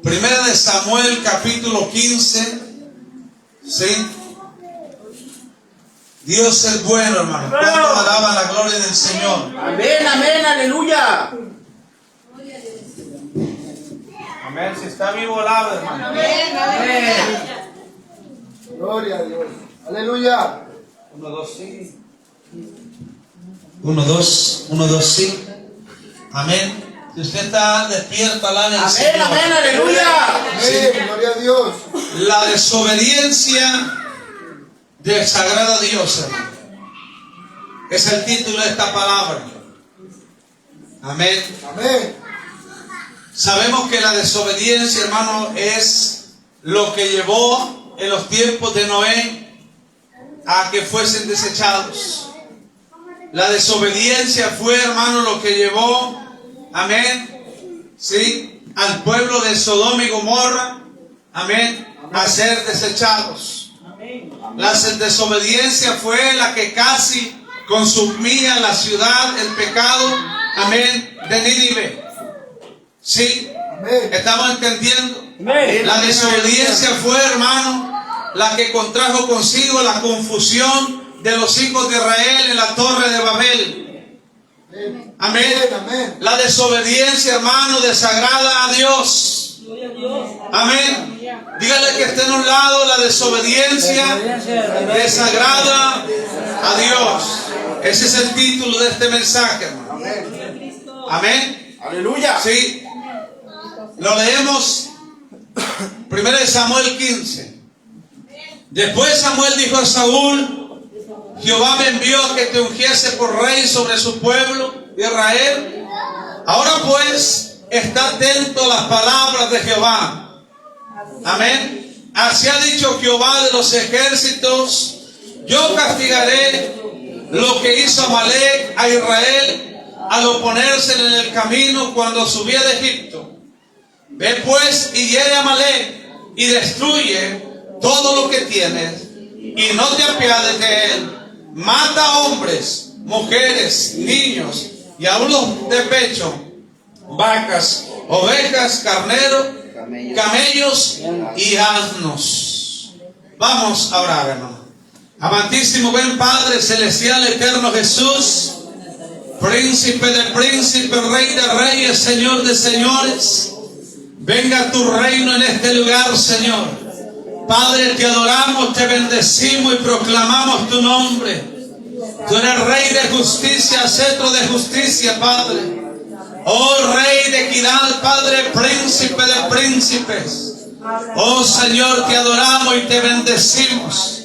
Primera de Samuel, capítulo 15. ¿Sí? Dios es bueno, hermano. ¿Cuántos alaban la gloria del Señor? Amén, amén, aleluya. Amén. Si está vivo, alaba, hermano. Amén, amén. Gloria a Dios. Aleluya. 1, 2, sí. 1, 2, 1, 2, sí. Amén. Si usted está despierto, alabe al Amén, Señor. amén, aleluya. Amén. Gloria a Dios. La desobediencia desagrada a Dios, hermano. Es el título de esta palabra. Amén. Amén. Sabemos que la desobediencia, hermano, es lo que llevó en los tiempos de Noé a que fuesen desechados. La desobediencia fue, hermano, lo que llevó, amén, sí, al pueblo de Sodoma y Gomorra, amén, a ser desechados. La desobediencia fue la que casi consumía la ciudad, el pecado, amén, de Nínive. Sí, Amén. ¿estamos entendiendo? Amén. La desobediencia fue, hermano, la que contrajo consigo la confusión de los hijos de Israel en la torre de Babel. Amén. Amén. Amén. La desobediencia, hermano, desagrada a Dios. Amén. Dígale que esté en un lado, la desobediencia desagrada a Dios. Ese es el título de este mensaje, hermano. Amén. Aleluya. Sí. Lo leemos 1 Samuel 15. Después Samuel dijo a Saúl: Jehová me envió a que te ungiese por rey sobre su pueblo Israel. Ahora pues, está atento a las palabras de Jehová. Amén. Así ha dicho Jehová de los ejércitos: yo castigaré lo que hizo Amalek a Israel al oponerse en el camino cuando subía de Egipto. Ve pues y hiere a Amalek y destruye todo lo que tienes y no te apiades de él. Mata hombres, mujeres, niños y aún los de pecho, vacas, ovejas, carneros, camellos y asnos. Vamos a orar, hermano. Amantísimo, buen Padre celestial, eterno Jesús, príncipe de príncipes, rey de reyes, señor de señores. Venga tu reino en este lugar, Señor. Padre, te adoramos, te bendecimos y proclamamos tu nombre. Tú eres Rey de justicia, cetro de justicia, Padre. Oh Rey de equidad, Padre, príncipe de príncipes. Oh Señor, te adoramos y te bendecimos.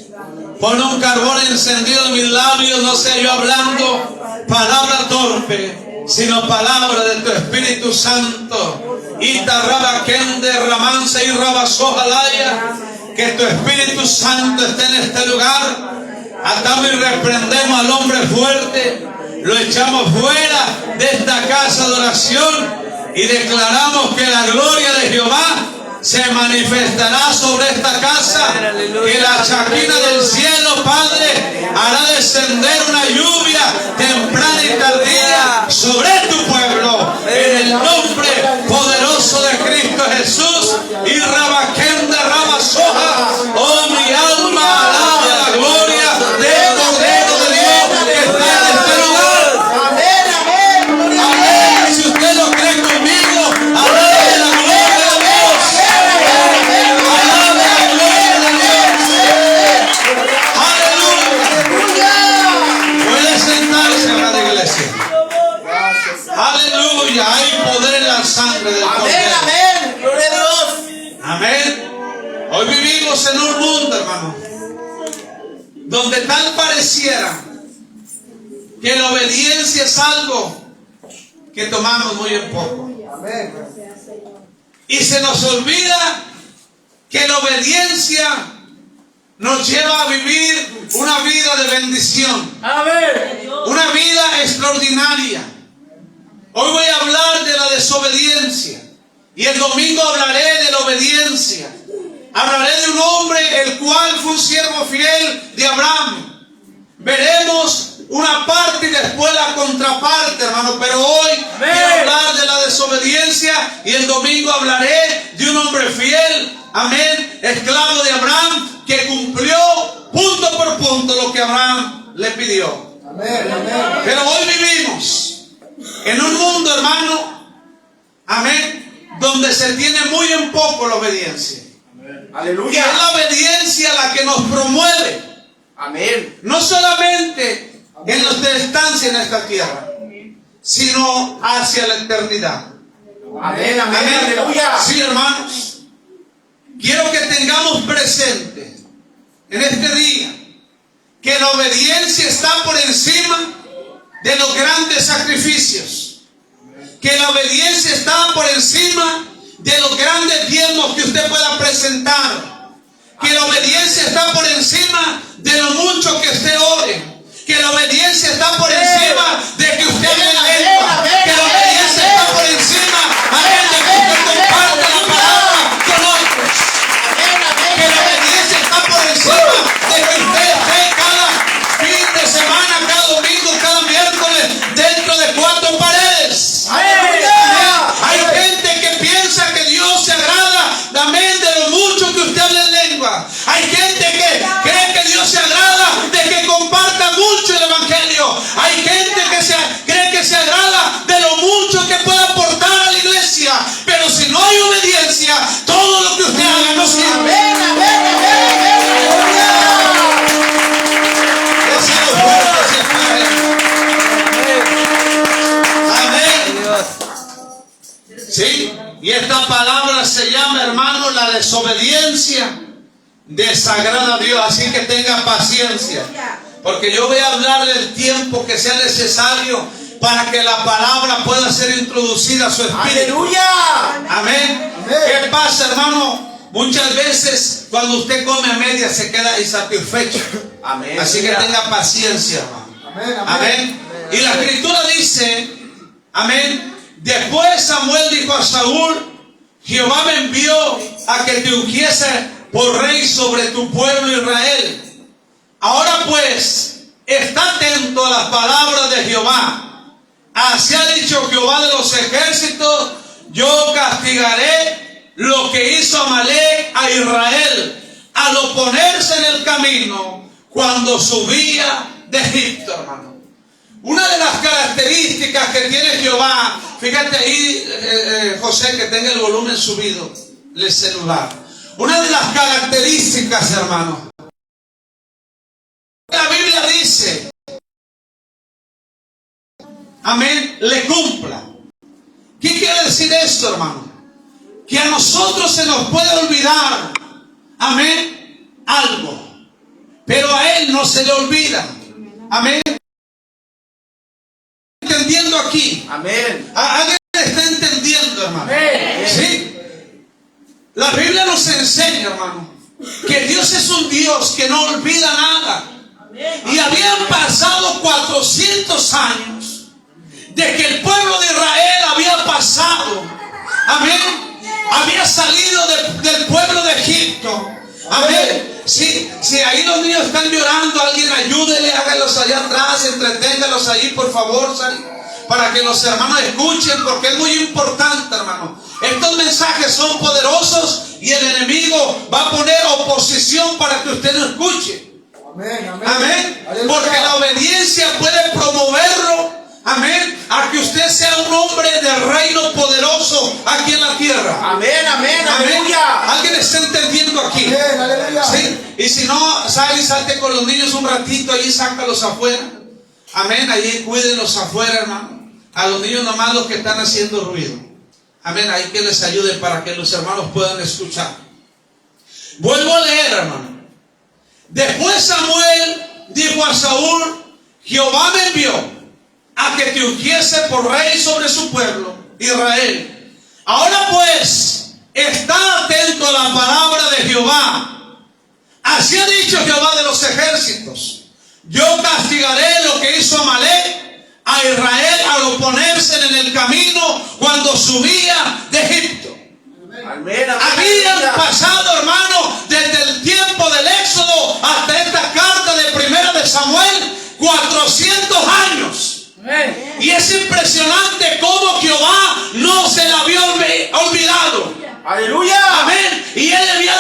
Pon un carbón encendido en mis labios, no sea yo hablando palabra torpe, sino palabra de tu Espíritu Santo. Ita rabakende ramanse y rabasojalaya. Que tu Espíritu Santo esté en este lugar. Atamos y reprendemos al hombre fuerte. Lo echamos fuera de esta casa de oración. Y declaramos que la gloria de Jehová se manifestará sobre esta casa. Que la chaquina del cielo, Padre, hará descender una lluvia temprana y tardía sobre tu pueblo. En el nombre poderoso de Cristo Jesús. Y Rabaquén de Rabasoja. Oh, mi alma alaba la gloria del Cordero de Dios que está en este lugar. Amén, amén. Amén. Si usted lo cree conmigo, alabe la gloria de Dios. Alabe la gloria de Dios. Aleluya. Puede sentarse, amada iglesia. Aleluya. Hay poder en la sangre del Amén, Cordero. amén. Gloria a Dios. Amén. Hoy vivimos en un mundo, hermano, donde tal pareciera que la obediencia es algo que tomamos muy en poco. Amén. Y se nos olvida que la obediencia nos lleva a vivir una vida de bendición, Amén. una vida extraordinaria. Hoy voy a hablar de la desobediencia y el domingo hablaré de la obediencia. Hablaré de un hombre el cual fue un siervo fiel de Abraham. Veremos una parte y después la contraparte, hermano. Pero hoy quiero hablar de la desobediencia y el domingo hablaré de un hombre amén, esclavo de Abraham, que cumplió punto por punto lo que Abraham le pidió. Amén, amén. Pero hoy vivimos en un mundo, hermano, amén, donde se tiene muy en poco la obediencia. Y Aleluya. es la obediencia la que nos promueve, Amén. no solamente en nuestra estancia en esta tierra, sino hacia la eternidad. Amén, amén, aleluya. Sí, hermanos, quiero que tengamos presente en este día que la obediencia está por encima de los grandes sacrificios, que la obediencia está por encima de los grandes diezmos que usted pueda presentar, que la obediencia está por encima de lo mucho que usted ore, que la obediencia está por encima de que usted hable en lengua, que la obediencia está por encima, amén, de que usted comparte la palabra con otros, que la obediencia está por encima de que usted esté cada fin de semana, cada domingo, cada miércoles dentro de 4 paredes. Hay gente que piensa que Dios se agrada, amén, de lo mucho que usted habla en lengua. Hay gente que cree que Dios se agrada de que comparta mucho el evangelio. Hay gente que cree que se agrada de lo mucho que pueda aportar a la iglesia. Pero si no hay obediencia, todo lo que usted haga no sirve. Sí, y esta palabra se llama, hermano, la desobediencia desagrada a Dios. Así que tenga paciencia, porque yo voy a hablar del tiempo que sea necesario para que la palabra pueda ser introducida a su espíritu. Aleluya. Amén. ¿Qué pasa, hermano? Muchas veces cuando usted come a media se queda insatisfecho. Amén. Así que tenga paciencia, hermano. Amén, amén. Amén. Y la escritura dice, amén, después Samuel dijo a Saúl: Jehová me envió a que te ungiese por rey sobre tu pueblo Israel. Ahora pues, está atento a las palabras de Jehová. Así ha dicho Jehová de los ejércitos: yo castigaré lo que hizo Amalek a Israel al oponerse en el camino cuando subía de Egipto, hermano. Una de las características que tiene Jehová, fíjate ahí, José, que tenga el volumen subido, el celular. Una de las características, hermano, la Biblia dice, amén, le cumpla. ¿Qué quiere decir esto, hermano? Que a nosotros se nos puede olvidar, amén, algo, pero a Él no se le olvida. Amén. Entendiendo aquí. Amén. ¿Alguien está entendiendo, hermano? Amén. ¿Sí? La Biblia nos enseña, hermano, que Dios es un Dios que no olvida nada. Y habían pasado 400 años de que el pueblo de Israel había pasado, amén, había salido del pueblo de Egipto. Amén. Si ahí los niños están llorando, alguien ayúdele, hágalos allá atrás, entreténgalos ahí, por favor, para que los hermanos escuchen, porque es muy importante, hermano. Estos mensajes son poderosos y el enemigo va a poner oposición para que usted no escuche. Amén, amén. Amén. Aleluya. Porque la obediencia puede promoverlo, amén, a que usted sea un hombre de reino poderoso aquí en la tierra. Amén, amén, Amén. aleluya. ¿Alguien está entendiendo aquí? Amén, aleluya. Sí. Y si no, sale y salte con los niños un ratito, ahí sácalos afuera. Amén. Ahí cuídenlos afuera, hermano. A los niños nomás los que están haciendo ruido. Amén. Ahí que les ayude para que los hermanos puedan escuchar. Vuelvo a leer, hermano. Después Samuel dijo a Saúl: Jehová me envió a que te ungiese por rey sobre su pueblo Israel. Ahora pues, está atento a la palabra de Jehová. Así ha dicho Jehová de los ejércitos: yo castigaré lo que hizo Amalek a Israel al oponerse en el camino cuando subía de Egipto. Amén, amén, Habían aleluya. pasado, hermano, desde el tiempo del Éxodo hasta esta carta de primera de Samuel, 400 años. Amén. Y es impresionante cómo Jehová no se la había olvidado. Aleluya. Amén. Y Él había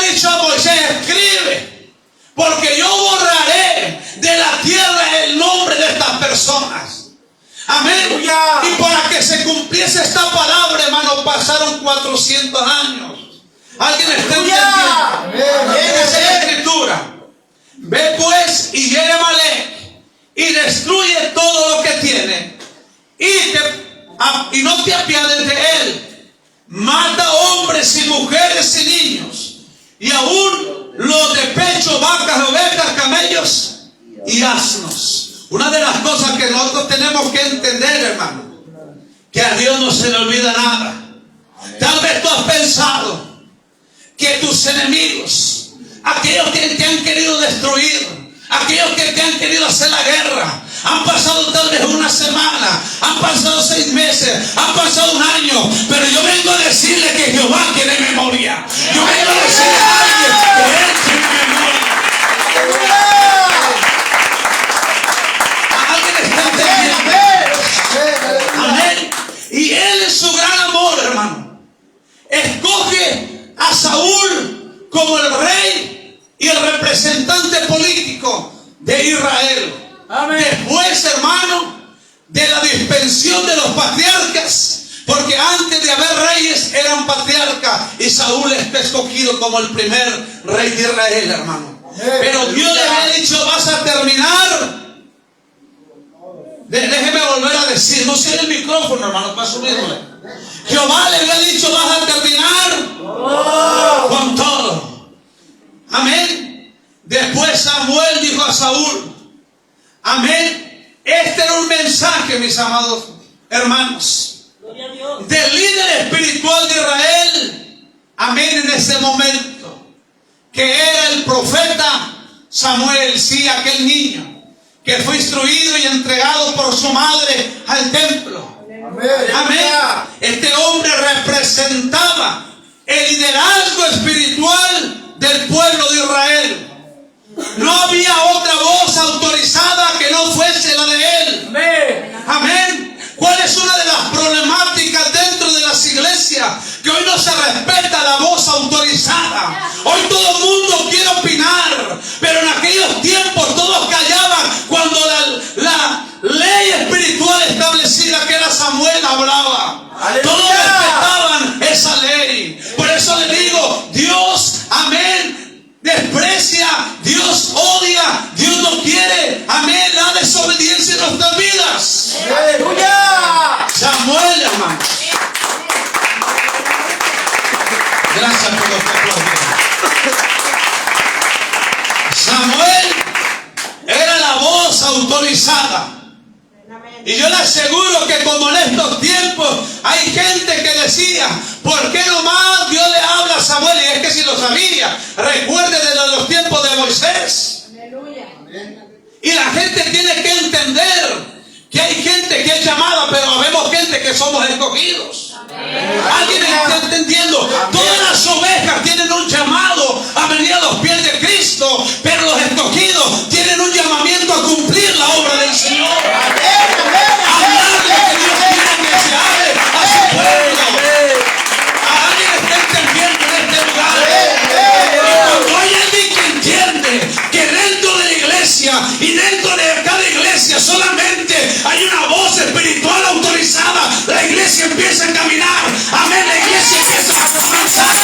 Amén. Aleluya. Y para que se cumpliese esta palabra, hermano, pasaron 400 años. ¿Alguien está entendiendo? Esa es la escritura. Ve pues y hiere a Amalek y destruye todo lo que tiene y no te apiades de él. Mata hombres y mujeres y niños, y aún los de pecho, vacas, ovejas, camellos y asnos. Una de las cosas que nosotros tenemos que entender, hermano, que a Dios no se le olvida nada. Tal vez tú has pensado que tus enemigos, aquellos que te han querido destruir, aquellos que te han querido hacer la guerra, han pasado tal vez una semana, han pasado 6 meses, han pasado un año, pero yo vengo a decirle que Jehová tiene memoria. Yo vengo a decirle a alguien que Él tiene memoria. ¿Alguien está entendiendo? Amén. Y Él en su gran amor, hermano, escoge a Saúl como el rey y el representante político de Israel. Amén. Después, hermano, de la dispensión de los patriarcas, porque antes de haber reyes eran patriarcas, y Saúl es escogido como el primer rey de Israel, hermano. Pero Dios le había dicho: vas a terminar. Déjeme volver a decir, no sé el micrófono, hermano, para subirle. Jehová le había dicho: vas a terminar con todo. Amén. Después Samuel dijo a Saúl: amén. Este era un mensaje, mis amados hermanos, del líder espiritual de Israel. Amén. En ese momento, que era el profeta Samuel, sí, aquel niño que fue instruido y entregado por su madre al templo. Amén. Amén. Este hombre representaba el liderazgo espiritual del pueblo de Israel. No había otra voz autorizada que no fuese la de él. Amén. Amén. ¿Cuál es una de las problemáticas dentro de las iglesias? Que hoy no se respeta la voz autorizada. Hoy todo el mundo quiere opinar, pero en aquellos tiempos todos callaban cuando la ley espiritual establecida, que era Samuel, hablaba. ¡Aleluya! Todos respetaban esa ley. Por eso le digo, Dios, amén, desprecia, Dios odia, Dios no quiere, amén, la desobediencia en nuestras vidas. ¡Aleluya! Samuel, hermano. Gracias por los aplausos. Samuel era la voz autorizada. Y yo le aseguro que como en estos tiempos hay gente que decía: ¿por qué nomás Dios le habla a Samuel? Y es que si lo sabía, recuerde de los tiempos de Moisés. Aleluya. Y la gente tiene que entender que hay gente que es llamada, pero vemos gente que somos escogidos. ¿Alguien está entendiendo? Todas las ovejas tienen un llamado a venir a los pies de Cristo, pero los escogidos tienen un llamamiento a cumplir la obra del Señor. Hablarle que Dios quiere que se hable a su pueblo. ¿Alguien está entendiendo en este lugar? Y cuando hay alguien que entiende que dentro de la iglesia y dentro de cada iglesia solamente hay una voz espiritual autorizada, la iglesia empieza a caminar. Amén. La iglesia empieza a avanzar.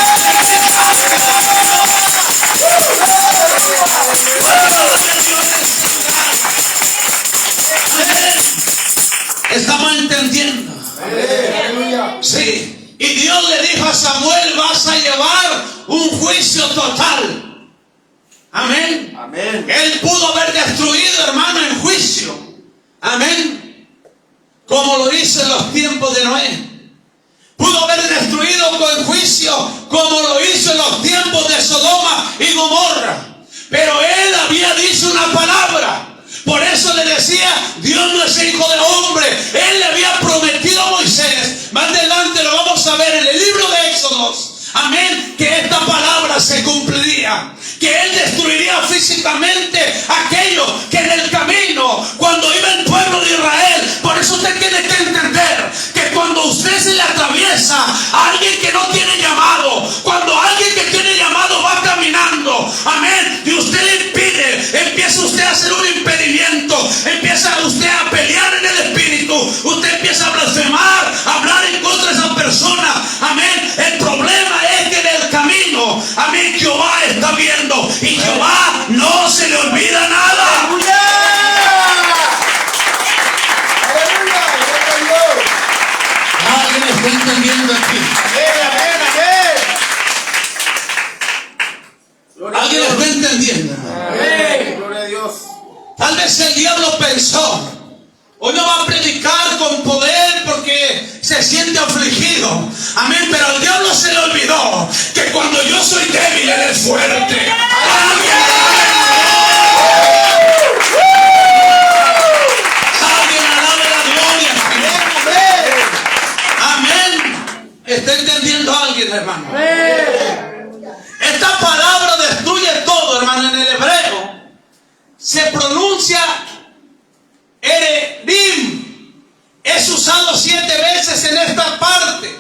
¿Estamos entendiendo? Sí. Y Dios le dijo a Samuel: vas a llevar un juicio total. Amén. Amén. Él pudo haber destruido, hermano, en juicio. Amén. Como lo hizo en los tiempos de Noé. Pudo haber destruido con juicio como lo hizo en los tiempos de Sodoma y Gomorra. Pero él había dicho una palabra. Por eso le decía: Dios no es hijo de hombre. Él le había prometido a Moisés. Más adelante lo vamos a ver en el libro de Éxodos. Amén. Que esta palabra se cumpliría. Que él destruiría físicamente aquello que en el camino, cuando iba el pueblo de Israel. Por eso usted tiene que entender que cuando usted se le atraviesa a alguien que no tiene llamado, cuando alguien que tiene llamado va caminando, amén, y usted le impide, empieza usted a hacer un impedimento, empieza usted a pelear en el espíritu, y Jehová no se le olvida nada. ¡Aleluya! ¿Alguien está entendiendo aquí? ¿Alguien está entendiendo? Amén. Gloria a Dios. Tal vez el diablo pensó, hoy no va a predicar con poder porque se siente afligido. Amén, pero al diablo se le olvidó que cuando yo soy débil, Él es fuerte. Alguien alabe la gloria. Amén. ¿Está entendiendo alguien, hermano? Esta palabra destruye todo, hermano. En el hebreo se pronuncia Eredim. Es usado 7 veces en esta parte.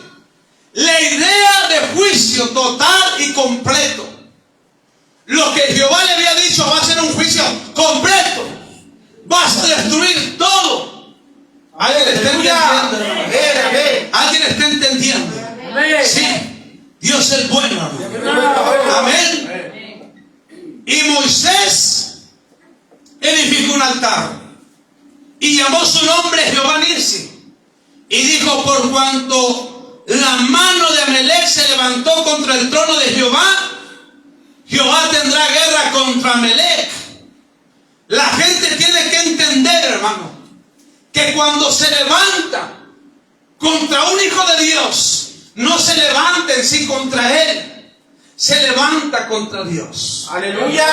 La idea de juicio total y completo. Lo que Jehová le había dicho, va a ser un juicio completo. Vas a destruir todo. ¿Alguien está entendiendo? ¿Alguien está entendiendo? Sí. Dios es bueno. Amén. Y Moisés edificó un altar y llamó su nombre Jehová Nisi, y dijo: por cuanto la mano de Amalec se levantó contra el trono de Jehová, Jehová tendrá guerra contra Amalec. La gente tiene que entender, hermano, que cuando se levanta contra un hijo de Dios, no se levanta en sí contra él, se levanta contra Dios. Aleluya.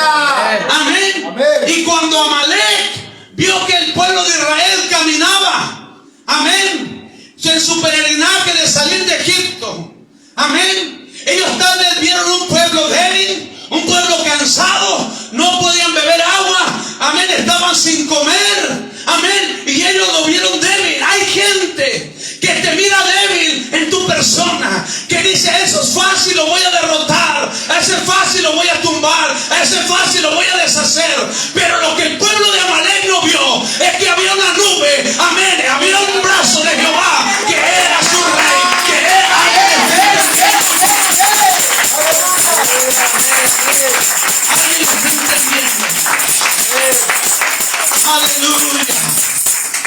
Amén. Amén. Y cuando Amalec vio que el pueblo de Israel caminaba, amén, en su peregrinaje de salir de Egipto, amén, ellos tal vez vieron un pueblo débil, un pueblo cansado, no podían beber agua, amén, estaban sin comer, amén, y ellos lo vieron débil. Hay gente que te mira débil en tu persona, que dice: eso es fácil, lo voy a derrotar, ese es fácil, lo voy a tumbar, ese es fácil, lo voy a deshacer. Pero lo que el pueblo de Amalec no vio es que había una nube, amén, había un brazo de Jehová que era su rey, que era aleluya.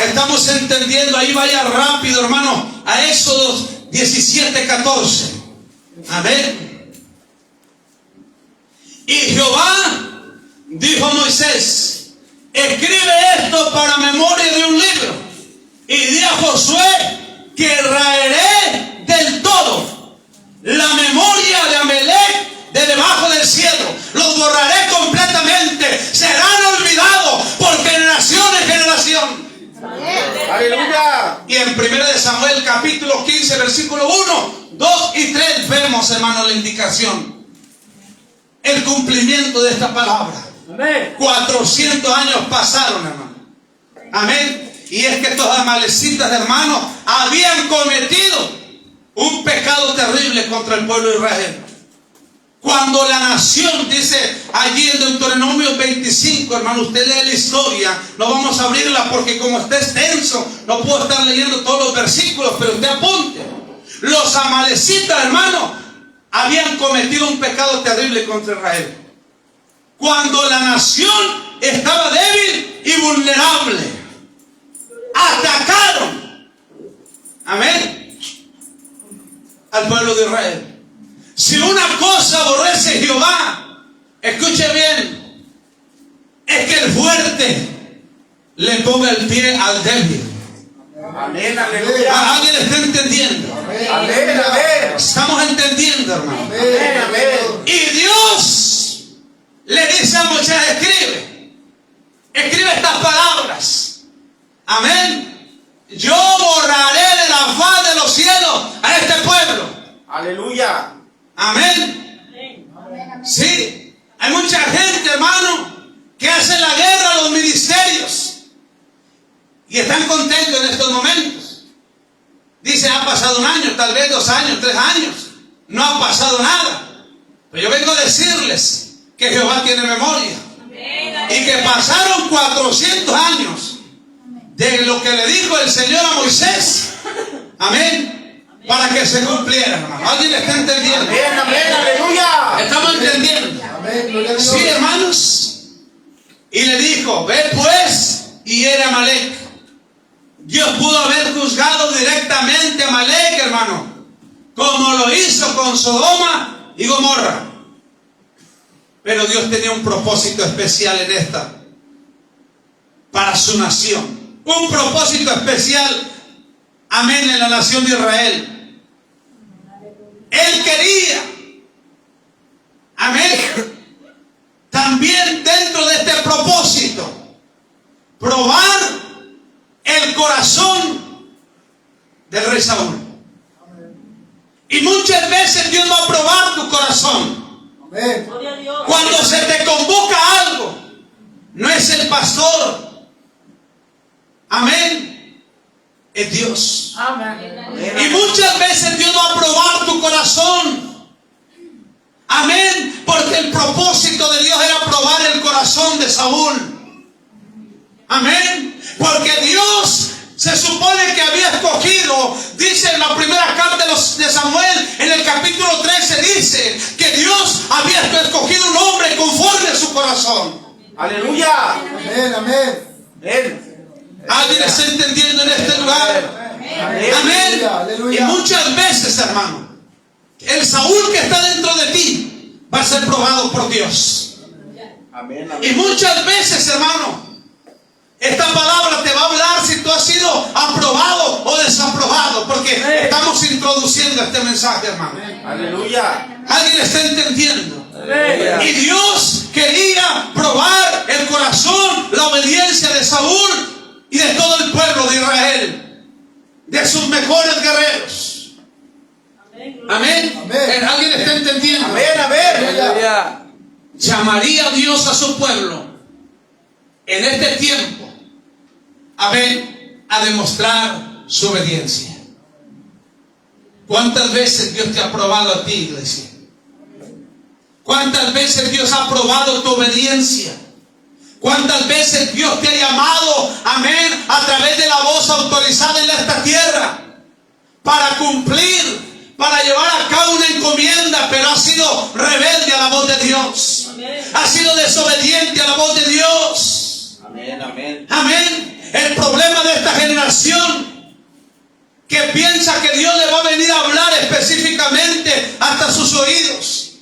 Estamos entendiendo. Ahí vaya rápido, hermano, a Éxodo 17:14. Amén. Y Jehová dijo a Moisés: escribe esto para memoria de un libro, y di a Josué que raeré del todo la memoria de Amalec de debajo del cielo. Los borraré completamente. Serán olvidados por generación en generación. Aleluya. Y en 1 de Samuel capítulo 15 versículo 1, 2 y 3 vemos, hermano, la indicación, el cumplimiento de esta palabra. 400 años pasaron, hermano. Amén. Y es que estos amalecitas, hermanos, habían cometido un pecado terrible contra el pueblo de Israel. Cuando la nación, dice allí en Deuteronomio 25, hermano, usted lee la historia, no vamos a abrirla porque como está extenso, no puedo estar leyendo todos los versículos, pero usted apunte. Los amalecitas, hermano, habían cometido un pecado terrible contra Israel. Cuando la nación estaba débil y vulnerable, atacaron, amén, al pueblo de Israel. Si una cosa aborrece Jehová, escuche bien, es que el fuerte le ponga el pie al débil. Amén, aleluya. ¿Alguien está entendiendo? Amén, amén. Estamos entendiendo, hermano. Amén, amén. Y Dios le dice a Moisés: escribe estas palabras. Amén. Yo borraré de la faz de los cielos a este pueblo. Aleluya. Amén. Sí, hay mucha gente, hermano, que hace la guerra a los ministerios y están contentos en estos momentos. Dice: ha pasado un año, tal vez 2 años, 3 años, no ha pasado nada. Pero yo vengo a decirles que Jehová tiene memoria y que pasaron 400 años de lo que le dijo el Señor a Moisés. Amén. Para que se cumpliera, hermano. ¿Alguien está entendiendo? Amén, amén, aleluya. ¿Estamos entendiendo? Amén, gloria a Dios. Sí, hermano. dijo, ve pues y hiere a Amalek. Dios pudo haber juzgado directamente a Amalek, hermano, como lo hizo con Sodoma y Gomorra. Pero Dios tenía un propósito especial en esta, para su nación. Un propósito especial, amén, en la nación de Israel. Él quería, amén, también dentro de este propósito, probar el corazón del rey Saúl. Y muchas veces Dios va a probar tu corazón. Amén. Cuando se te convoca algo, no es el pastor, amén, es Dios. Y muchas veces Dios va a probar tu corazón, amén, porque el propósito de Dios era probar el corazón de Saúl, amén, porque Dios se supone que había escogido, dice en la primera carta de Samuel, en el capítulo 13, dice que Dios había escogido un hombre conforme a su corazón. Aleluya. Amén, amén. Amén. ¿Alguien está entendiendo en este lugar? Amén. Aleluya. Y muchas veces, hermano, el Saúl que está dentro de ti va a ser probado por Dios. Amén. Y muchas veces, hermano, esta palabra te va a hablar si tú has sido aprobado o desaprobado, porque estamos introduciendo este mensaje, hermano. Aleluya. ¿Alguien está entendiendo? Aleluya. Y Dios quería probar el corazón, la obediencia de Saúl y de todo el pueblo de Israel, de sus mejores guerreros. Amén. Amén. ¿Alguien está entendiendo? Amén. Amén. Llamaría a Dios a su pueblo en este tiempo, amén, a demostrar su obediencia. ¿Cuántas veces Dios te ha probado a ti, iglesia? ¿Cuántas veces Dios ha probado tu obediencia? ¿Cuántas veces Dios te ha llamado, amén, a través de la voz autorizada en esta tierra para cumplir, para llevar a cabo una encomienda, pero ha sido rebelde a la voz de Dios? Ha sido desobediente a la voz de Dios. Amén. Amén. Amén. El problema de esta generación, que piensa que Dios le va a venir a hablar específicamente hasta sus oídos.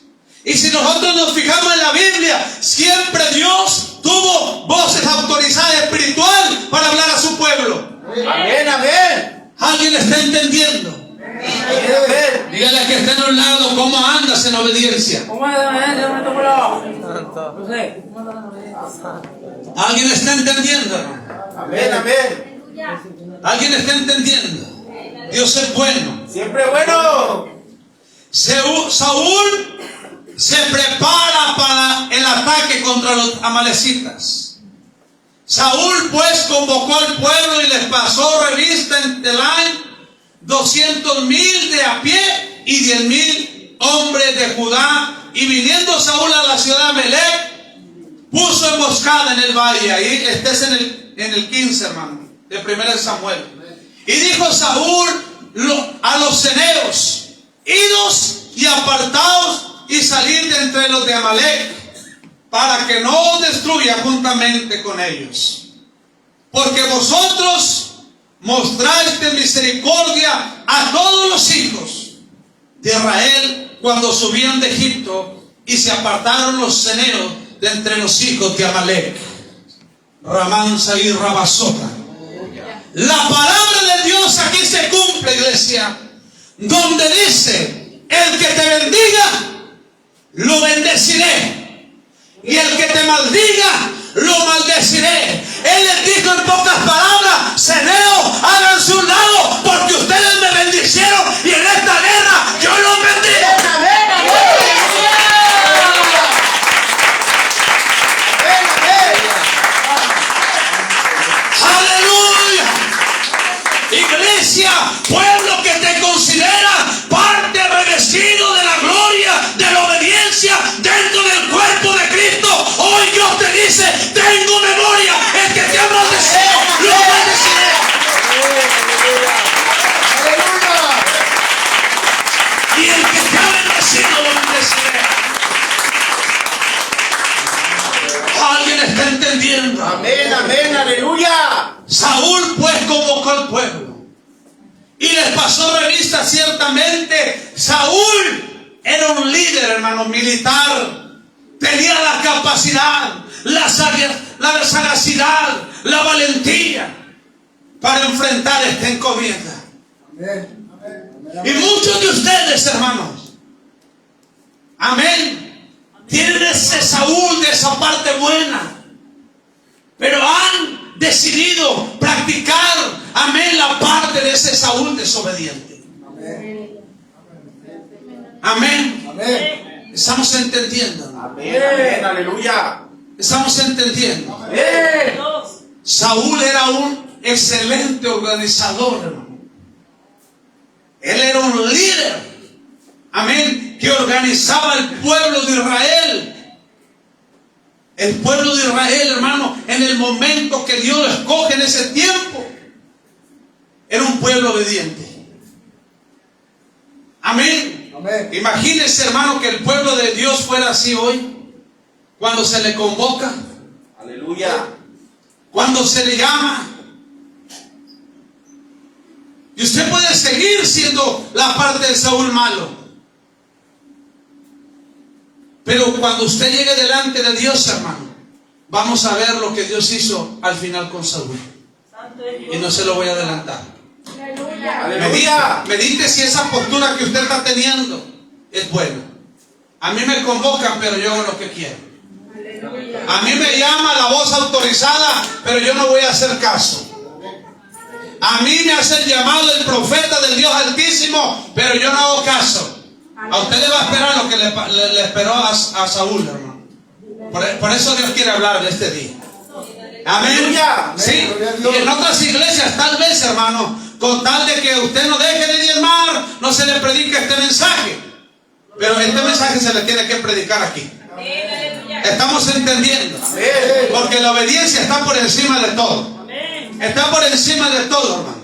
Y si nosotros nos fijamos en la Biblia, siempre Dios tuvo voces autorizadas espiritual para hablar a su pueblo. Amén. Amén. ¿Alguien está entendiendo? Amén. Dígale a que está en un lado, ¿cómo andas en obediencia? ¿Alguien está entendiendo, hermano? Amén. Amén. ¿Alguien está entendiendo? Dios es bueno. Siempre bueno. Saúl se prepara para el ataque contra los amalecitas. Saúl pues convocó al pueblo y les pasó revista en Telaim 200,000 de a pie y 10,000 hombres de Judá. Y viniendo Saúl a la ciudad de Amalec, puso emboscada en el valle. Ahí estés en el 15, hermano, de 1 Samuel. Y dijo Saúl a los ceneos: idos y apartaos y salid de entre los de Amalec, para que no os destruya juntamente con ellos. Porque vosotros mostraste misericordia a todos los hijos de Israel cuando subían de Egipto, y se apartaron los ceneos de entre los hijos de Amalec. Ramansa y Rabasota. La palabra de Dios aquí se cumple, iglesia, donde dice: el que te bendiga, lo bendeciré, y el que te maldiga, lo maldeciré. Él les dijo en pocas palabras: ceneo, háganse un lado, porque ustedes me bendicieron, y en esta guerra yo los bendigo. ¡Aleluya! Iglesia, pueblo que te considera parte revestido de la gloria, de la obediencia dentro del cuerpo de Cristo, hoy Dios te dice: tengo memoria, el que te ha maldecido, lo maldeciré. Saúl pues convocó al pueblo y les pasó revista. Ciertamente Saúl era un líder, hermano, militar. Tenía la capacidad, la sagacidad, la valentía para enfrentar esta encomienda. Amén. Y muchos de ustedes, hermanos, amén, tienen ese Saúl de esa parte buena, pero han decidido practicar, amén, la parte de ese Saúl desobediente. Amén. Amén. Amén. Estamos entendiendo. Amén. Amén. Aleluya. Estamos entendiendo. Amén. Saúl era un excelente organizador, hermano. Él era un líder, amén, que organizaba el pueblo de Israel. El pueblo de Israel, hermano, en el momento que Dios lo escoge en ese tiempo, era un pueblo obediente. Amén. Amén. Imagínense, hermano, que el pueblo de Dios fuera así hoy, cuando se le convoca, Aleluya. cuando se le llama. Y usted puede seguir siendo la parte de Saúl malo, pero cuando usted llegue delante de Dios, hermano, vamos a ver lo que Dios hizo al final con Saúl. Y no se lo voy a adelantar. Aleluya. Medite si esa postura que usted está teniendo es buena. A mí me convocan, pero yo hago lo que quiero. A mí me llama la voz autorizada, pero yo no voy a hacer caso. A mí me hace el llamado el profeta del Dios Altísimo, pero yo no hago caso. A usted le va a esperar lo que le esperó a Saúl, hermano. Por eso Dios quiere hablar de este día. Amén. Sí. Y en otras iglesias, tal vez, hermano, con tal de que usted no deje de diezmar, no se le predica este mensaje. Pero este mensaje se le tiene que predicar aquí. Estamos entendiendo. Porque la obediencia está por encima de todo. Está por encima de todo, hermano.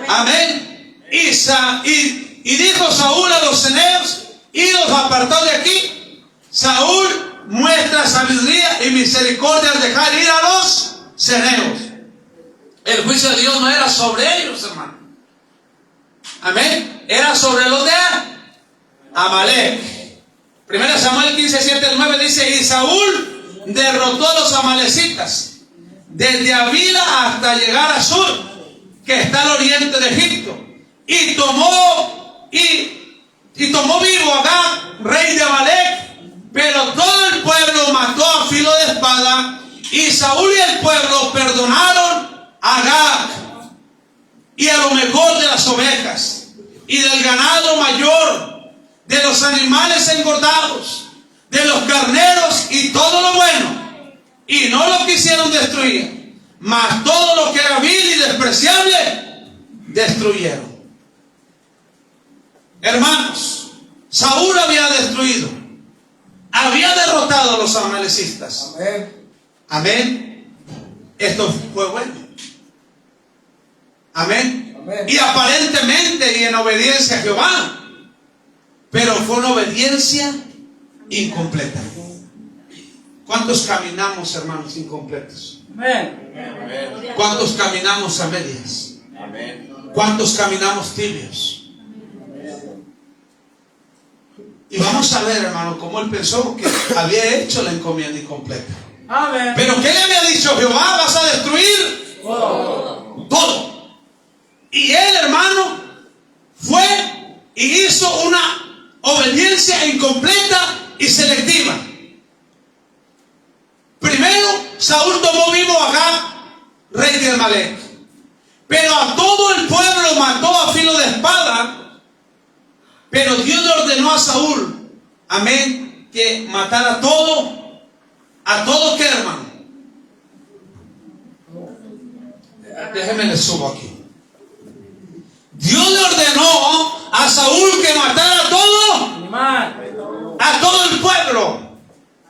Amén. Y dijo Saúl a los ceneos, y los apartó de aquí. Saúl muestra sabiduría y misericordia al dejar ir a los ceneos. El juicio de Dios no era sobre ellos, hermano. Amén. Era sobre los de Amalek. 1 Samuel 15, 7 al 9 dice: y Saúl derrotó a los amalecitas desde Avila hasta llegar a Sur, que está al oriente de Egipto, y tomó vivo a Agag, rey de Amalek. Pero todo el pueblo mató a filo de espada, y Saúl y el pueblo perdonaron a Agag y a lo mejor de las ovejas y del ganado mayor, de los animales engordados, de los carneros y todo lo bueno, y no lo quisieron destruir, mas todo lo que era vil y despreciable destruyeron. Hermanos, Saúl había destruido, había derrotado a los amalecistas. Amén. Amén. Esto fue bueno. Amén. Amén. Y aparentemente y en obediencia a Jehová, pero fue una obediencia incompleta. ¿Cuántos caminamos, hermanos, incompletos? Amén. ¿Cuántos caminamos a medias? Amén. ¿Cuántos caminamos tibios? Y vamos a ver, hermano, cómo él pensó que había hecho la encomienda incompleta. Amén. Pero ¿qué le había dicho Jehová? Vas a destruir todo. Y él, hermano, fue y hizo una obediencia incompleta y selectiva. Primero, Saúl tomó vivo a Agag, rey de Amalek. Pero a todo el pueblo mató a filo de espada. Pero Dios le ordenó a Saúl, amén, que matara a todo qué, hermano. Déjeme le subo aquí. Dios le ordenó a Saúl que matara a todo el pueblo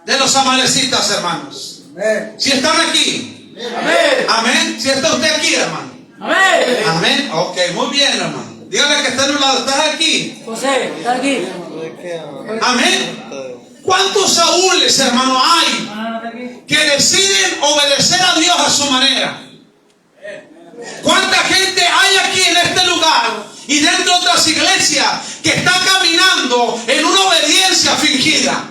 de los amalecitas, hermanos. Amén. Si están aquí, Amén. amén. Si está usted aquí, hermano. Amén. Amén. Ok, muy bien, hermano. Dígale que está en un lado, estás aquí. José, está aquí. Amén. ¿Cuántos Saúles, hermano, hay Ah, está aquí. que deciden obedecer a Dios a su manera? ¿Cuánta gente hay aquí en este lugar y dentro de otras iglesias que está caminando en una obediencia fingida?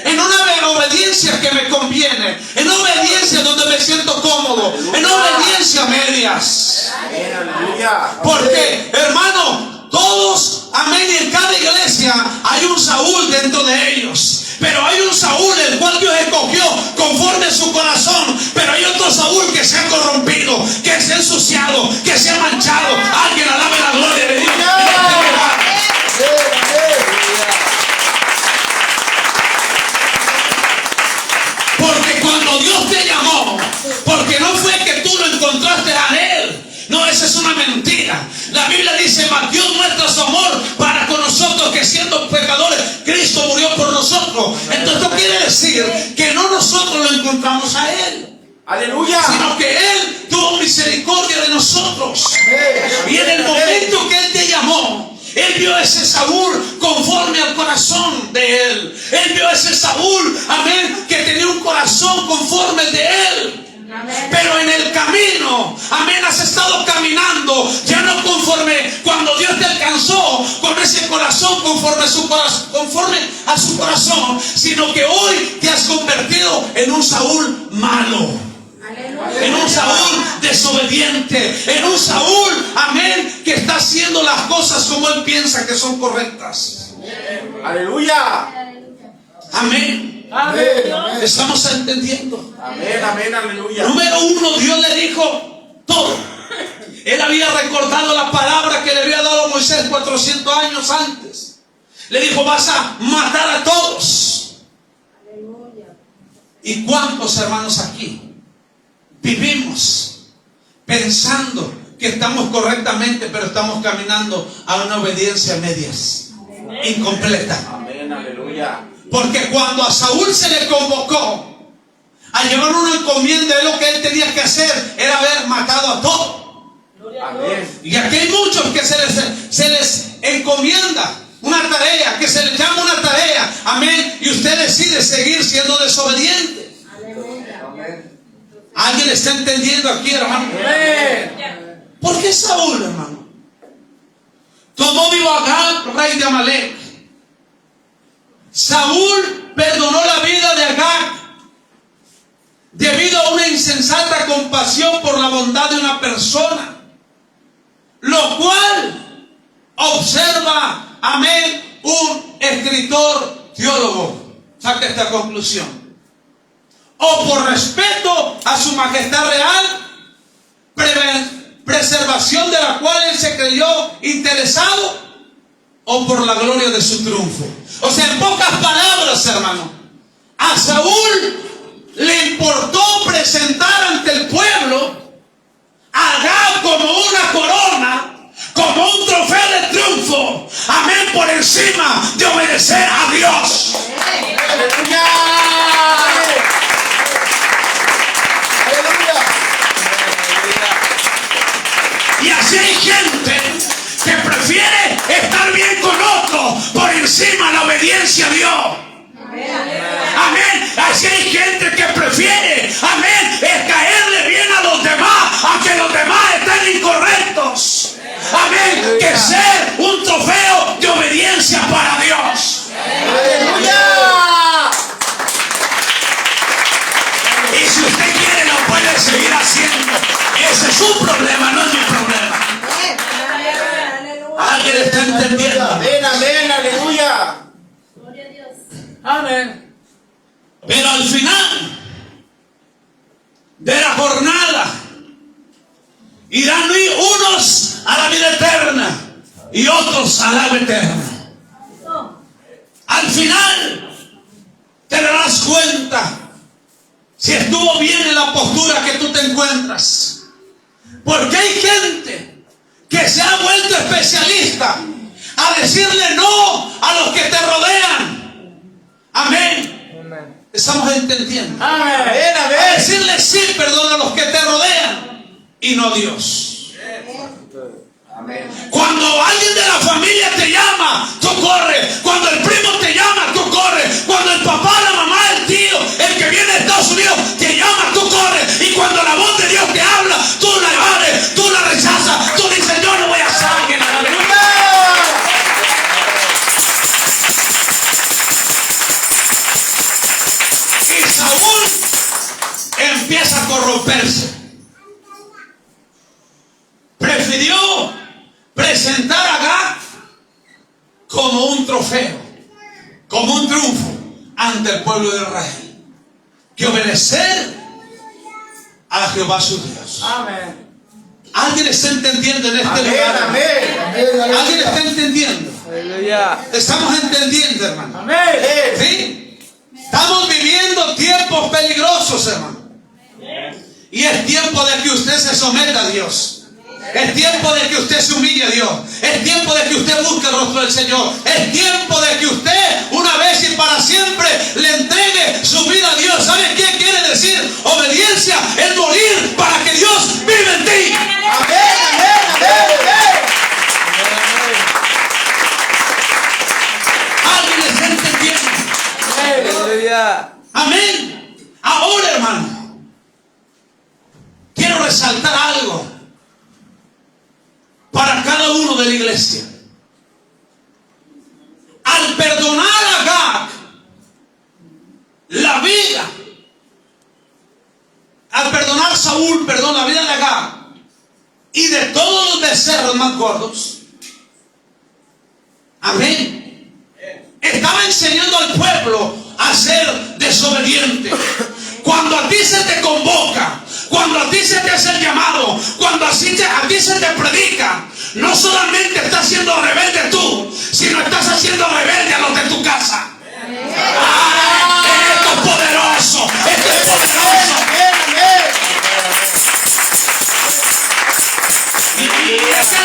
En una obediencia que me conviene, en una obediencia donde me siento cómodo, en una obediencia a medias. Amén, aleluya. Porque, hermano, todos, amén, y en cada iglesia hay un Saúl dentro de ellos. Pero hay un Saúl el cual Dios escogió conforme a su corazón. Pero hay otro Saúl que se ha corrompido, que se ha ensuciado, que se ha manchado. Alguien alabe la gloria de Dios en este lugar. Porque cuando Dios te llamó, porque no fue que tú lo encontraste a Él. No, esa es una mentira. La Biblia dice, mas Dios muestra su amor para con nosotros, que siendo pecadores, Cristo murió por nosotros. Entonces esto quiere decir que no nosotros lo encontramos a Él, Aleluya. sino que Él tuvo misericordia de nosotros. Y en el momento que Él te llamó, Él vio ese Saúl conforme al corazón de Él. Él vio ese Saúl, amén, que tenía un corazón conforme al de Él. Pero en el camino, amén, has estado caminando ya no conforme cuando Dios te alcanzó con ese corazón conforme a su corazón, sino que hoy te has convertido en un Saúl malo, en un Saúl desobediente, en un Saúl, amén, que está haciendo las cosas como él piensa que son correctas. Aleluya. Amén. Amén. ¿Estamos entendiendo? Amén, amén, aleluya. Número uno, Dios le dijo todo. Él había recordado la palabra que le había dado a Moisés 400 años antes. Le dijo, vas a matar a todos. ¿Y cuántos hermanos aquí vivimos pensando que estamos correctamente, pero estamos caminando a una obediencia a medias, incompleta? Amén, aleluya. Porque cuando a Saúl se le convocó a llevar una encomienda, lo que él tenía que hacer era haber matado a todos. Amén. Y aquí hay muchos que se les encomienda una tarea, que se les llama una tarea, amén, y usted decide seguir siendo desobediente. ¿Alguien está entendiendo aquí, hermano? Amén. ¿Por qué Saúl, hermano? Tomó vivo a Agag, rey de Amalek. Saúl perdonó la vida de Agag debido a una insensata compasión por la bondad de una persona, lo cual observa, amén, un escritor teólogo. Saca esta conclusión. O por respeto a su majestad real, preservación de la cual él se creyó interesado, o por la gloria de su triunfo. O sea, en pocas palabras, hermano, a Saúl le importó presentar ante el pueblo a Agag como una corona, como un trofeo de triunfo, amén, por encima de obedecer a Dios. Aleluya. Y así hay gente que prefiere estar bien con otro por encima de la obediencia a Dios. Amén. Así hay gente que prefiere, amén, es caerle bien a los demás, aunque los demás estén incorrectos. Amén. Que ser un trofeo de obediencia para Dios. Aleluya. Y si usted quiere, lo puede seguir haciendo. Ese es su problema, no es mi problema. ¿Alguien está entendiendo? Amén, amén, aleluya. Amén. Pero al final de la jornada irán unos a la vida eterna y otros al agua eterna. Al final te darás cuenta si estuvo bien en la postura que tú te encuentras. Porque hay gente que se ha vuelto especialista a decirle no a los que te rodean. Amén. Estamos entendiendo. Amén, A amén. decirle sí, perdón, a los que te rodean y no Dios. Amén. Cuando alguien de la familia te llama, tú corres. Cuando el primo te llama, tú corres. Cuando el papá, la mamá, el tío, el que viene de Estados Unidos te llama, tú corres. Y cuando la voz de Dios te habla, tú la abres, tú la empieza a corromperse. Prefirió presentar a Agag como un trofeo, como un triunfo ante el pueblo de Israel, que obedecer a Jehová su Dios. Amén. ¿Alguien está entendiendo en este Amén, lugar? amén. ¿Alguien está entendiendo? Aleluya. Estamos entendiendo, hermano. Amén. ¿Sí? Estamos viviendo tiempos peligrosos, hermano. Y es tiempo de que usted se someta a Dios. Es tiempo de que usted se humille a Dios. Es tiempo de que usted busque el rostro del Señor. Es tiempo de que usted, una vez y para siempre, le entregue su vida a Dios. ¿Sabe qué quiere decir? Obediencia es morir para que Dios viva en ti. Amén, amén, amén. Alguien está entendiendo. Aleluya. Amén. Ahora, hermano, quiero resaltar algo para cada uno de la iglesia. Al perdonar a Agag la vida, al perdonar Saúl, perdón, la vida de Agag y de todos los becerros más gordos, amén, estaba enseñando al pueblo a ser desobediente. Cuando a ti se te convoca, cuando a ti se te hace el llamado, cuando a ti se te predica, no solamente estás siendo rebelde tú, sino estás haciendo rebelde a los de tu casa. Esto es poderoso, esto es poderoso. Y es que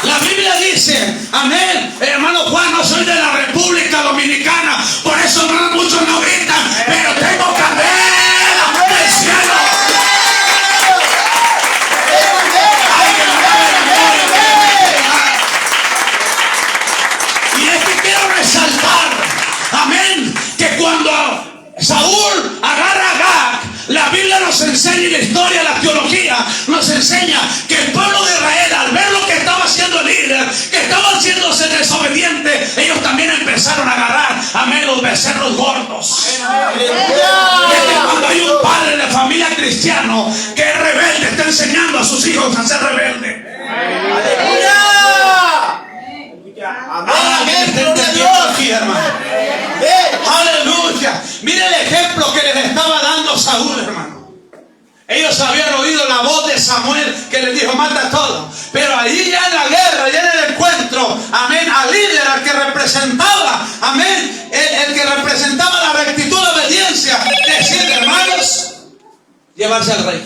la Biblia dice, amén, hermano Juan, no soy de la República Dominicana, por eso no muchos no gritan, pero tengo candela del cielo. Y es que quiero resaltar, amén, que cuando Saúl agarra a Agag, la Biblia nos enseña, y la historia, la teología nos enseña que el pueblo de Israel, al ver lo que estaba haciendo el líder, que estaba haciéndose desobediente, ellos también empezaron a agarrar, amén, los becerros gordos. Es que cuando hay un padre de familia cristiano que es rebelde, está enseñando a sus hijos a ser rebeldes. Alguien está entendiendo aquí, hermano. Aleluya. Mire el ejemplo que les estaba dando Saúl, hermano. Ellos habían oído la voz de Samuel que les dijo, mata a todos. Pero ahí ya en la guerra, ya en el encuentro, amén, al líder, al que representaba, amén, el que representaba la rectitud, la obediencia, decirle, hermanos, llevarse al rey.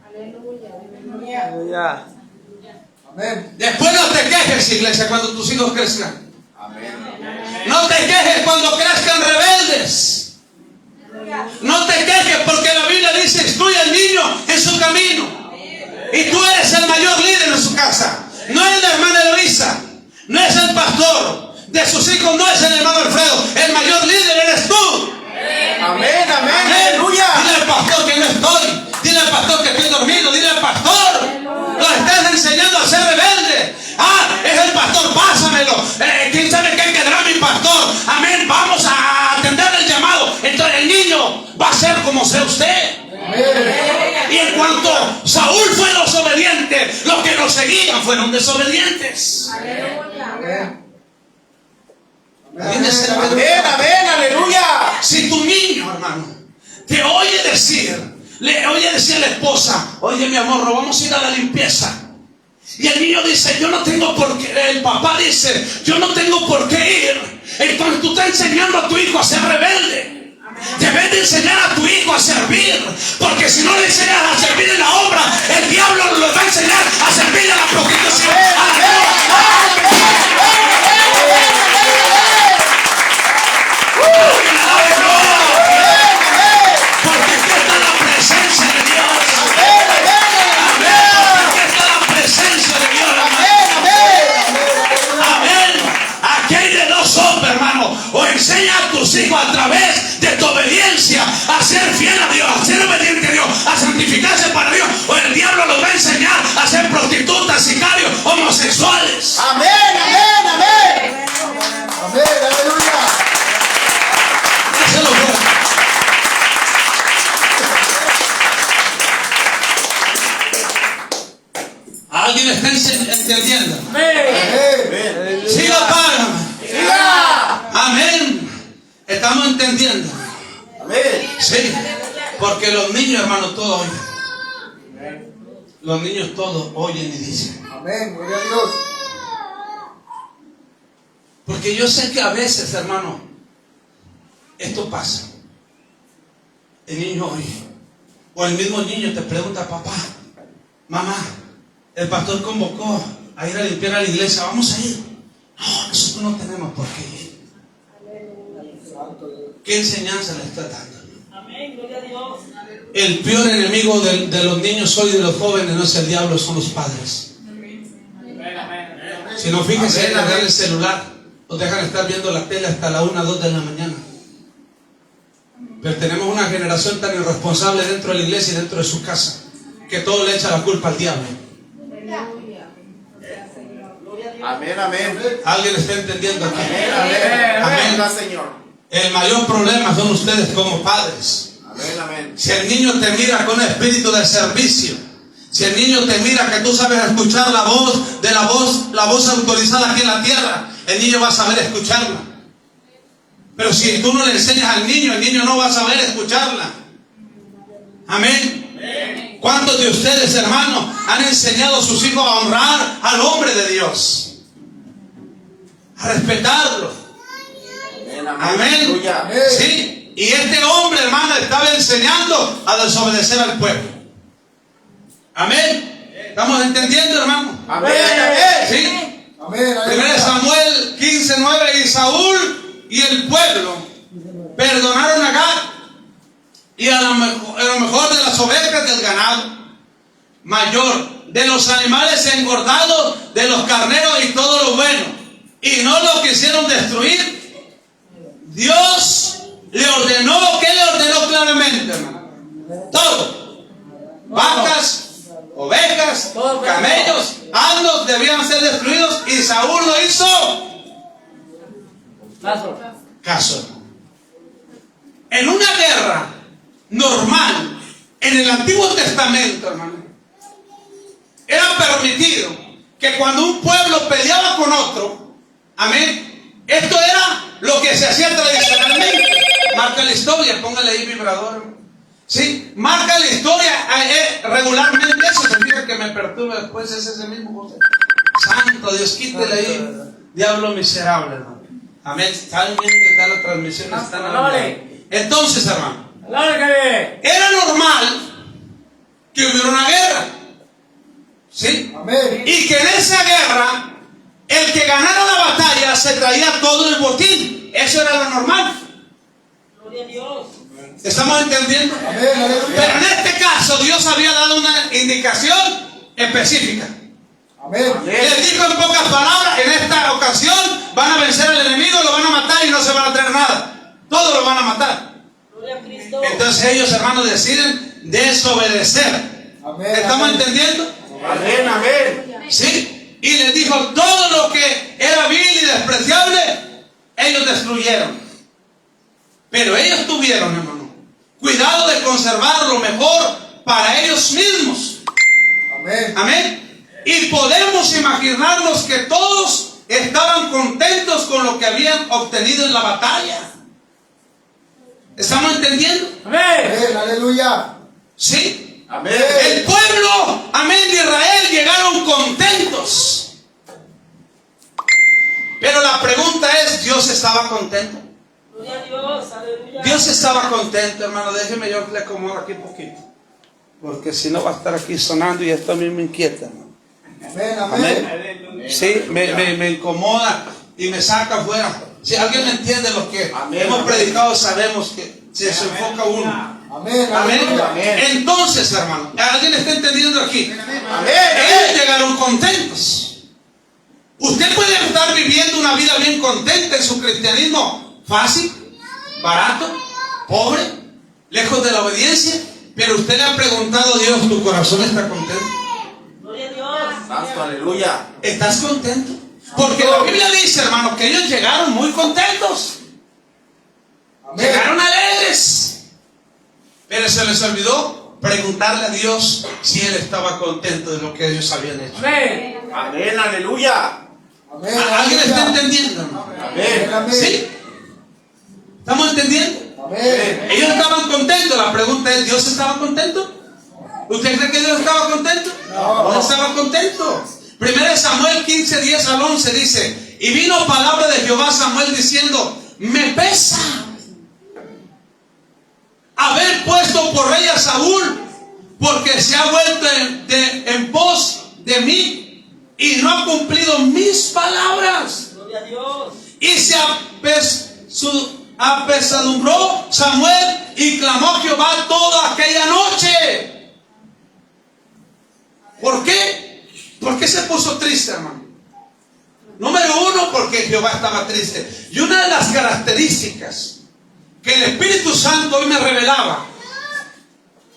Aleluya. Amén. Después no te quejes, iglesia, cuando tus hijos crezcan. Amén. No te quejes cuando crezcan rebeldes. No te quejes porque la Biblia dice, instruye al niño en su camino. Y tú eres el mayor líder en su casa. No es la hermana Eloisa, no es el pastor de sus hijos, no es el hermano Alfredo. El mayor líder eres tú. Amén, amén, aleluya. Dile al pastor que no estoy. Dile al pastor que estoy dormido. Dile al pastor, lo estás enseñando a ser rebelde. Es el pastor, pásamelo. ¿Quién sabe qué quedará mi pastor? Amén, vamos a atender el llamado. Entonces el niño va a ser como sea usted. Y en cuanto Saúl fue desobediente, los que lo seguían fueron desobedientes. Amén. Amén, amén, aleluya. Si tu niño, hermano, te oye decir, le oye decir a la esposa, oye mi amor, no vamos a ir a la limpieza. Y el niño dice, yo no tengo por qué, el papá dice, yo no tengo por qué ir. Entonces tú estás enseñando a tu hijo a ser rebelde. Debes de enseñar a tu hijo a servir, porque si no le enseñas a servir en la obra, el diablo lo va a enseñar a servir a la prostitución, a la droga. Porque aquí está la presencia de Dios. Amén. Aquí está la presencia de Dios, hermano. Amén. Aquí hay de dos sopas, hermano. O enseña a tus hijos a través de tu obediencia a ser fiel a Dios, a ser obediente a Dios, a santificarse para Dios, o el diablo los va a enseñar a ser prostitutas, sicarios, homosexuales. Amén, amén, amén. Amén. Aleluya. Déselo fuera. está entendiendo? Amén. Siga, párame. Siga. Amén. Estamos entendiendo. Amén. Sí. Porque los niños, hermano, todos oyen. Los niños todos oyen y dicen. Amén. Gloria a Dios. Porque yo sé que a veces, hermano, esto pasa. El niño oye. O el mismo niño te pregunta, papá, mamá, el pastor convocó a ir a limpiar a la iglesia, ¿vamos a ir? No, nosotros no tenemos por qué ir. ¿Qué enseñanza le está dando? Amén, gloria a Dios. El peor enemigo de los niños hoy, de los jóvenes, no es el diablo, son los padres. Si no, fíjense en agarrar el celular, los dejan estar viendo la tele hasta la 1, 2 de la mañana. Pero tenemos una generación tan irresponsable dentro de la iglesia y dentro de su casa, que todo le echa la culpa al diablo. Amén, amén. ¿Alguien está entendiendo aquí? Amén, Amén. amén, Señor. El mayor problema son ustedes como padres. Amén, amén. Si el niño te mira con espíritu de servicio, si el niño te mira que tú sabes escuchar la voz autorizada aquí en la tierra, el niño va a saber escucharla. Pero si tú no le enseñas al niño, el niño no va a saber escucharla. Amén. ¿Cuántos de ustedes, hermanos, han enseñado a sus hijos a honrar al hombre de Dios? A respetarlo. Amén. Aleluya. Sí. Y este hombre, hermano, estaba enseñando a desobedecer al pueblo. Amén. ¿Estamos entendiendo, hermano? Amén, amén. Sí. Amén. 1 Samuel 15:9. Y Saúl y el pueblo perdonaron a Gad y a lo mejor de las ovejas del ganado mayor, de los animales engordados, de los carneros y todo lo bueno, y no lo quisieron destruir. Dios le ordenó, ¿qué le ordenó claramente, hermano? Todo. Vacas, ovejas, camellos, asnos debían ser destruidos, y Saúl lo hizo caso. En una guerra normal, en el Antiguo Testamento, hermano, era permitido que cuando un pueblo peleaba con otro, amén, esto era lo que se hacía tradicionalmente. Marca la historia, póngale ahí vibrador. Sí, marca la historia regularmente. Eso significa que me perturba después, es ese mismo José. Santo Dios, quítele ahí, diablo miserable, hermano. Amén. ¿Saben bien qué tal la transmisión? Están hablando. Entonces, hermano, era normal que hubiera una guerra. ¿Sí? Amén. Y que en esa guerra, el que ganara la batalla se traía todo el botín. Eso era lo normal. Gloria a Dios. ¿Estamos entendiendo? Amén. Aleluya. Pero en este caso, Dios había dado una indicación específica. Amén. Les dijo en pocas palabras: en esta ocasión van a vencer al enemigo, lo van a matar y no se van a traer nada. Todo lo van a matar. Gloria a Cristo. Entonces ellos, hermanos, deciden desobedecer. Amén. ¿Estamos Amén. entendiendo? Amén, amén. Sí. Y les dijo: todo lo que era vil y despreciable, ellos destruyeron. Pero ellos tuvieron, hermano, cuidado de conservar lo mejor para ellos mismos. Amén. Amén. Y podemos imaginarnos que todos estaban contentos con lo que habían obtenido en la batalla. ¿Estamos entendiendo? Amén. Aleluya. Sí. Amén. El pueblo, amén, de Israel llegaron contentos. Pero la pregunta es: ¿Dios estaba contento? Gloria a Dios. Aleluya. Dios estaba contento, hermano. Déjeme yo le acomodo aquí un poquito, porque si no va a estar aquí sonando y esto a mí me inquieta, hermano. Amén. Amén. Amén. Sí, me incomoda y me saca afuera. Si alguien me entiende lo que Amén, hemos amén. predicado, sabemos que se enfoca uno. Amén. Amén. Aleluya. Amén. Entonces, hermano, ¿alguien está entendiendo aquí? Amén. Ellos llegaron contentos. Usted puede estar viviendo una vida bien contenta en su cristianismo, fácil, barato, pobre, lejos de la obediencia, pero usted le ha preguntado a Dios: ¿tu corazón está contento? Gloria a Dios. Santo, aleluya. ¿Estás contento? Porque la Biblia dice, hermano, que ellos llegaron muy contentos, Amén. llegaron alegres, pero se les olvidó preguntarle a Dios si Él estaba contento de lo que ellos habían hecho. Amén. Amén. Aleluya. Amén. ¿Alguien está Aleluya. entendiendo, hermano? Amén. Amén. ¿Sí? ¿Estamos entendiendo? Amén. Ellos estaban contentos. La pregunta es, ¿Dios estaba contento? ¿Usted cree que Dios estaba contento? No. No estaba contento. 1 Samuel 15, 10 al 11 dice: y vino palabra de Jehová a Samuel diciendo: me pesa haber puesto por rey a Saúl, porque se ha vuelto en pos de mí y no ha cumplido mis palabras. Gloria a Dios. Y se apesadumbró Samuel y clamó a Jehová toda aquella noche. ¿Por qué? ¿Por qué se puso triste, hermano? Número uno, porque Jehová estaba triste. Y una de las características que el Espíritu Santo hoy me revelaba,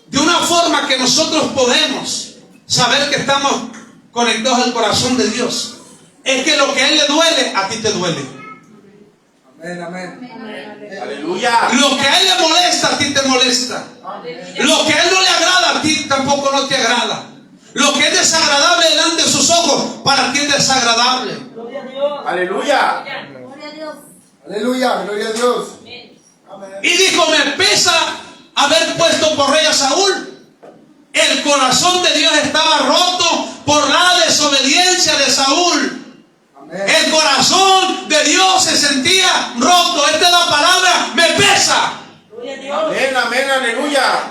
de una forma que nosotros podemos saber que estamos conectados al corazón de Dios, es que lo que a Él le duele, a ti te duele. Amén. Amén. Aleluya. Lo que a Él le molesta, a ti te molesta. Lo que a Él no le agrada, a ti tampoco no te agrada. Lo que es desagradable delante de sus ojos, para ti es desagradable. Gloria a Dios. Aleluya. Aleluya. Gloria a Dios. Y dijo: me pesa haber puesto por rey a Saúl. El corazón de Dios estaba roto por la desobediencia de Saúl. Amén. El corazón de Dios se sentía roto. Esta es la palabra: me pesa. Gloria a Dios. Amén. Amén. Aleluya.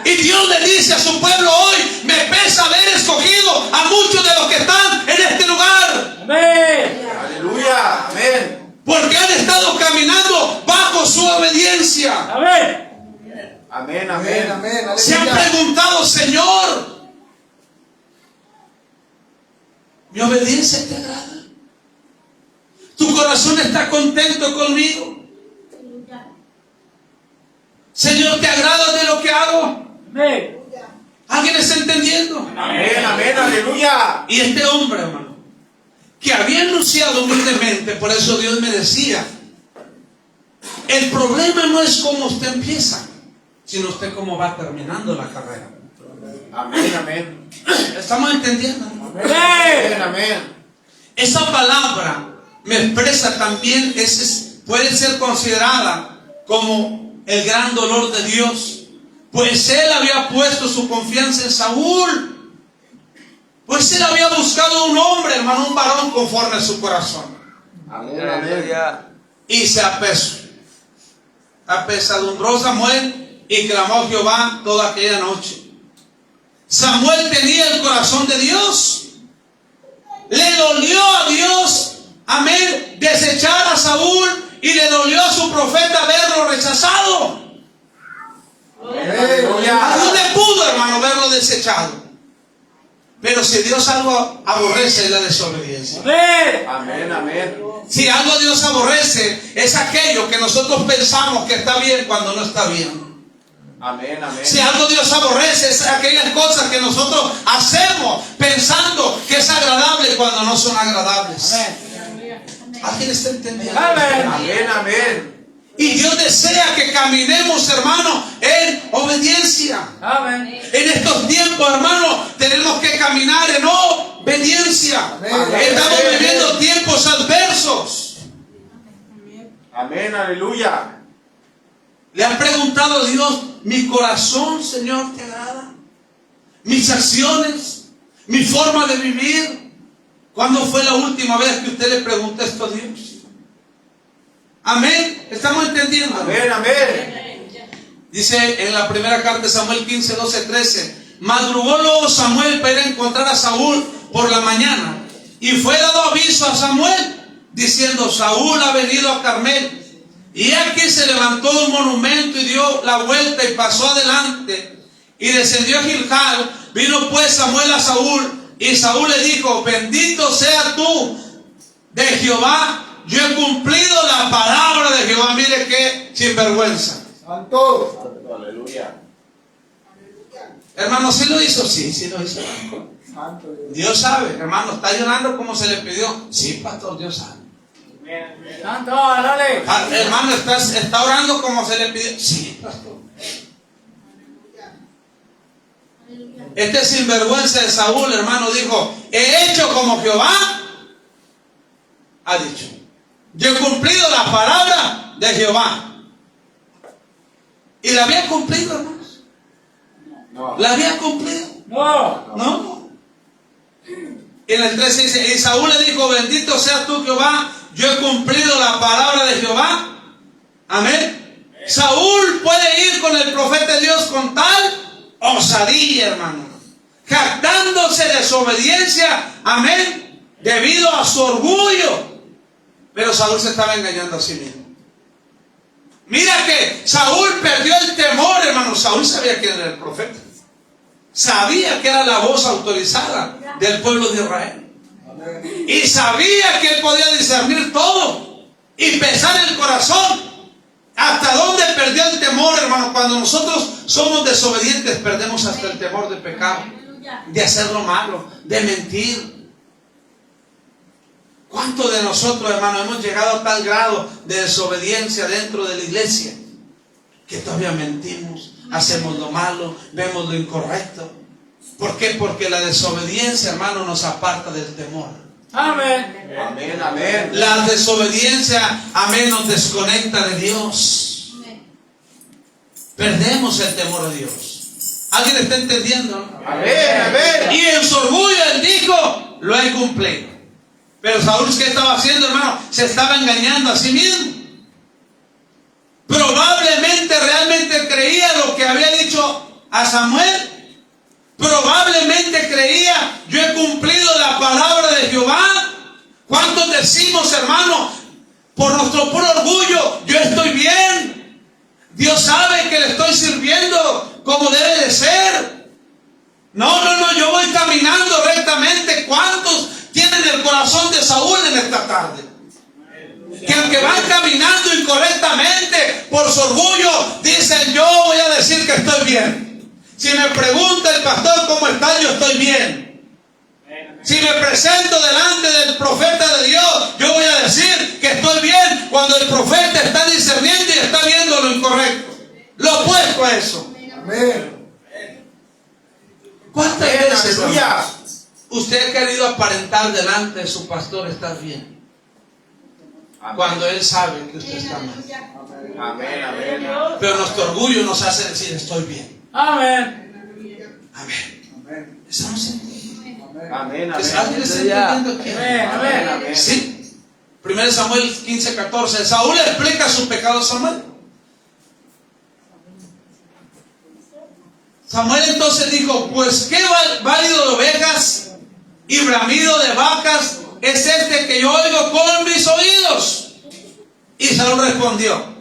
Y Dios le dice a su pueblo hoy: me pesa haber escogido a muchos de los que están en este lugar, Amén. Aleluya. Amén. porque han estado caminando bajo su obediencia. Amén. Amén. Amén. Amén. Amén. Se han Aleluya. preguntado: Señor, ¿mi obediencia te agrada? ¿Tu corazón está contento conmigo? Señor, ¿te agrada de lo que hago? Amén. ¿Alguien está entendiendo? Amén. Amén. Aleluya. Y este hombre, hermano, que había anunciado humildemente, por eso Dios me decía: el problema no es cómo usted empieza, sino usted cómo va terminando la carrera. Amén. Amén. ¿Estamos entendiendo? Amén. Amén. Esa palabra me expresa también, puede ser considerada como el gran dolor de Dios, pues Él había puesto su confianza en Saúl, pues Él había buscado un hombre, hermano, un varón conforme a su corazón, Amén. Amén. y se apesadumbró Samuel y clamó a Jehová toda aquella noche. Samuel tenía el corazón de Dios. Le dolió a Dios, amén, desechar a Saúl, y le dolió a su profeta verlo rechazado. ¿A dónde pudo, hermano, verlo desechado? Pero si Dios algo aborrece, es la desobediencia. Amén. Amén. Amén. Si algo Dios aborrece, es aquello que nosotros pensamos que está bien cuando no está bien. Amén. Amén. Si algo Dios aborrece, es aquellas cosas que nosotros hacemos pensando que es agradable cuando no son agradables. ¿Alguien está entendiendo? Amén. Amén. Amén. Y Dios desea que caminemos, hermano, en obediencia. Amén. En estos tiempos, hermano, tenemos que caminar en obediencia. Amén. Estamos viviendo tiempos adversos. Amén. Aleluya. ¿Le han preguntado a Dios: mi corazón, Señor, te agrada? ¿Mis acciones? ¿Mi forma de vivir? ¿Cuándo fue la última vez que usted le preguntó esto a Dios? Amén. ¿Estamos entendiendo? Amén. Amén. Dice en la primera carta de Samuel 15, 12, 13: madrugó luego Samuel para ir a encontrar a Saúl por la mañana, y fue dado aviso a Samuel, diciendo: Saúl ha venido a Carmel. Y aquí se levantó un monumento y dio la vuelta y pasó adelante y descendió a Gilgal. Vino pues Samuel a Saúl, y Saúl le dijo: bendito sea tú de Jehová, yo he cumplido la palabra de Jehová. Mire qué sinvergüenza. Santo. Aleluya. Hermano, ¿sí lo hizo? Sí lo hizo. Santo Dios. Dios sabe, hermano, ¿está llorando como se le pidió? Sí, pastor, Dios sabe. Santo, dale. Hermano, ¿está orando como se le pidió? Sí, pastor. Este sinvergüenza de Saúl, hermano, dijo: he hecho como Jehová ha dicho. Yo he cumplido la palabra de Jehová. Y la había cumplido, hermanos. No. La había cumplido. No. ¿No? En el 13 dice: y Saúl le dijo: bendito seas tú, Jehová, yo he cumplido la palabra de Jehová. Amén. Saúl puede ir con el profeta de Dios con tal osadía, hermano, jactándose de su obediencia, amén, debido a su orgullo. Pero Saúl se estaba engañando a sí mismo. Mira que Saúl perdió el temor, hermano. Saúl sabía que era el profeta. Sabía que era la voz autorizada del pueblo de Israel. Y sabía que él podía discernir todo y pesar el corazón. ¿Hasta dónde perdió el temor, hermano? Cuando nosotros somos desobedientes, perdemos hasta el temor de pecado, de hacer lo malo, de mentir. ¿Cuántos de nosotros, hermano, hemos llegado a tal grado de desobediencia dentro de la iglesia que todavía mentimos, hacemos lo malo, vemos lo incorrecto? ¿Por qué? Porque la desobediencia, hermano, nos aparta del temor. Amén. Amén, amén. La desobediencia, amén, nos desconecta de Dios. Perdemos el temor de Dios. ¿Alguien está entendiendo? Amén, amén. Y en su orgullo él dijo: lo he cumplido. Pero Saúl, ¿qué estaba haciendo, hermano? Se estaba engañando a sí mismo. Probablemente realmente creía lo que había dicho a Samuel. Probablemente creía: yo he cumplido la palabra de Jehová. ¿Cuántos decimos, hermano, por nuestro puro orgullo: yo estoy bien, Dios sabe que le estoy sirviendo como debe de ser? No, yo voy caminando rectamente. ¿Cuántos tienen el corazón de Saúl en esta tarde? Que aunque van caminando incorrectamente por su orgullo, dicen: yo voy a decir que estoy bien. Si me pregunta el pastor cómo está, yo estoy bien. Si me presento delante del profeta de Dios, yo voy a decir que estoy bien, cuando el profeta está discerniendo y está viendo lo incorrecto, lo opuesto a eso. Amén. ¿Cuántas Amén, veces, aleluya, hermano, usted ha querido aparentar delante de su pastor estar bien, cuando él sabe que usted está mal? amén, amén. Pero nuestro orgullo nos hace decir: estoy bien. Amén. Amén. Amén. ¿Estamos entendiendo? Amén, ¿Alguien está amén. entendiendo aquí? Amén, amén. Sí. 1 Samuel 15:14. Saúl le explica su pecado a Samuel. Samuel entonces dijo: pues qué válido de ovejas y bramido de vacas es este que yo oigo con mis oídos. Y Saúl respondió: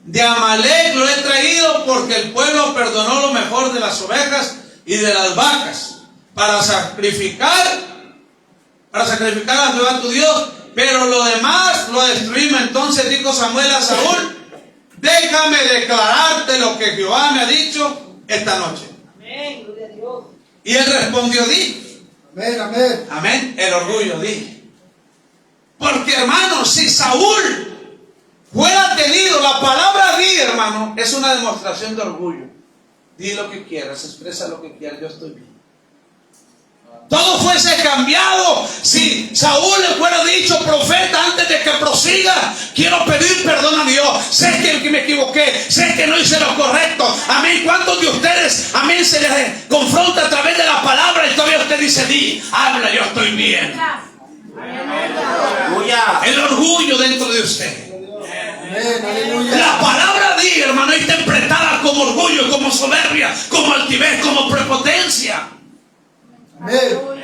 de Amalec lo he traído, porque el pueblo perdonó lo mejor de las ovejas y de las vacas para sacrificar a Jehová tu Dios, pero lo demás lo destruimos. Entonces dijo Samuel a Saúl: déjame declararte lo que Jehová me ha dicho esta noche. Amén. Gloria a Dios. Y él respondió: di. Amén, amén. Amén. El orgullo, di. Porque, hermano, si Saúl fuera tenido la palabra di, hermano, es una demostración de orgullo. Di lo que quieras, expresa lo que quieras, yo estoy bien. Todo fuese cambiado si Saúl le fuera dicho: profeta, antes de que prosiga, quiero pedir perdón a Dios. Sé que me equivoqué, sé que no hice lo correcto. Amén. ¿Cuántos de ustedes, amén, se les confronta a través de la palabra y todavía usted dice: di, habla, yo estoy bien? Aleluya. El orgullo dentro de usted. Amén, aleluya. La palabra di, hermano, es interpretada como orgullo, como soberbia, como altivez, como prepotencia. Amén.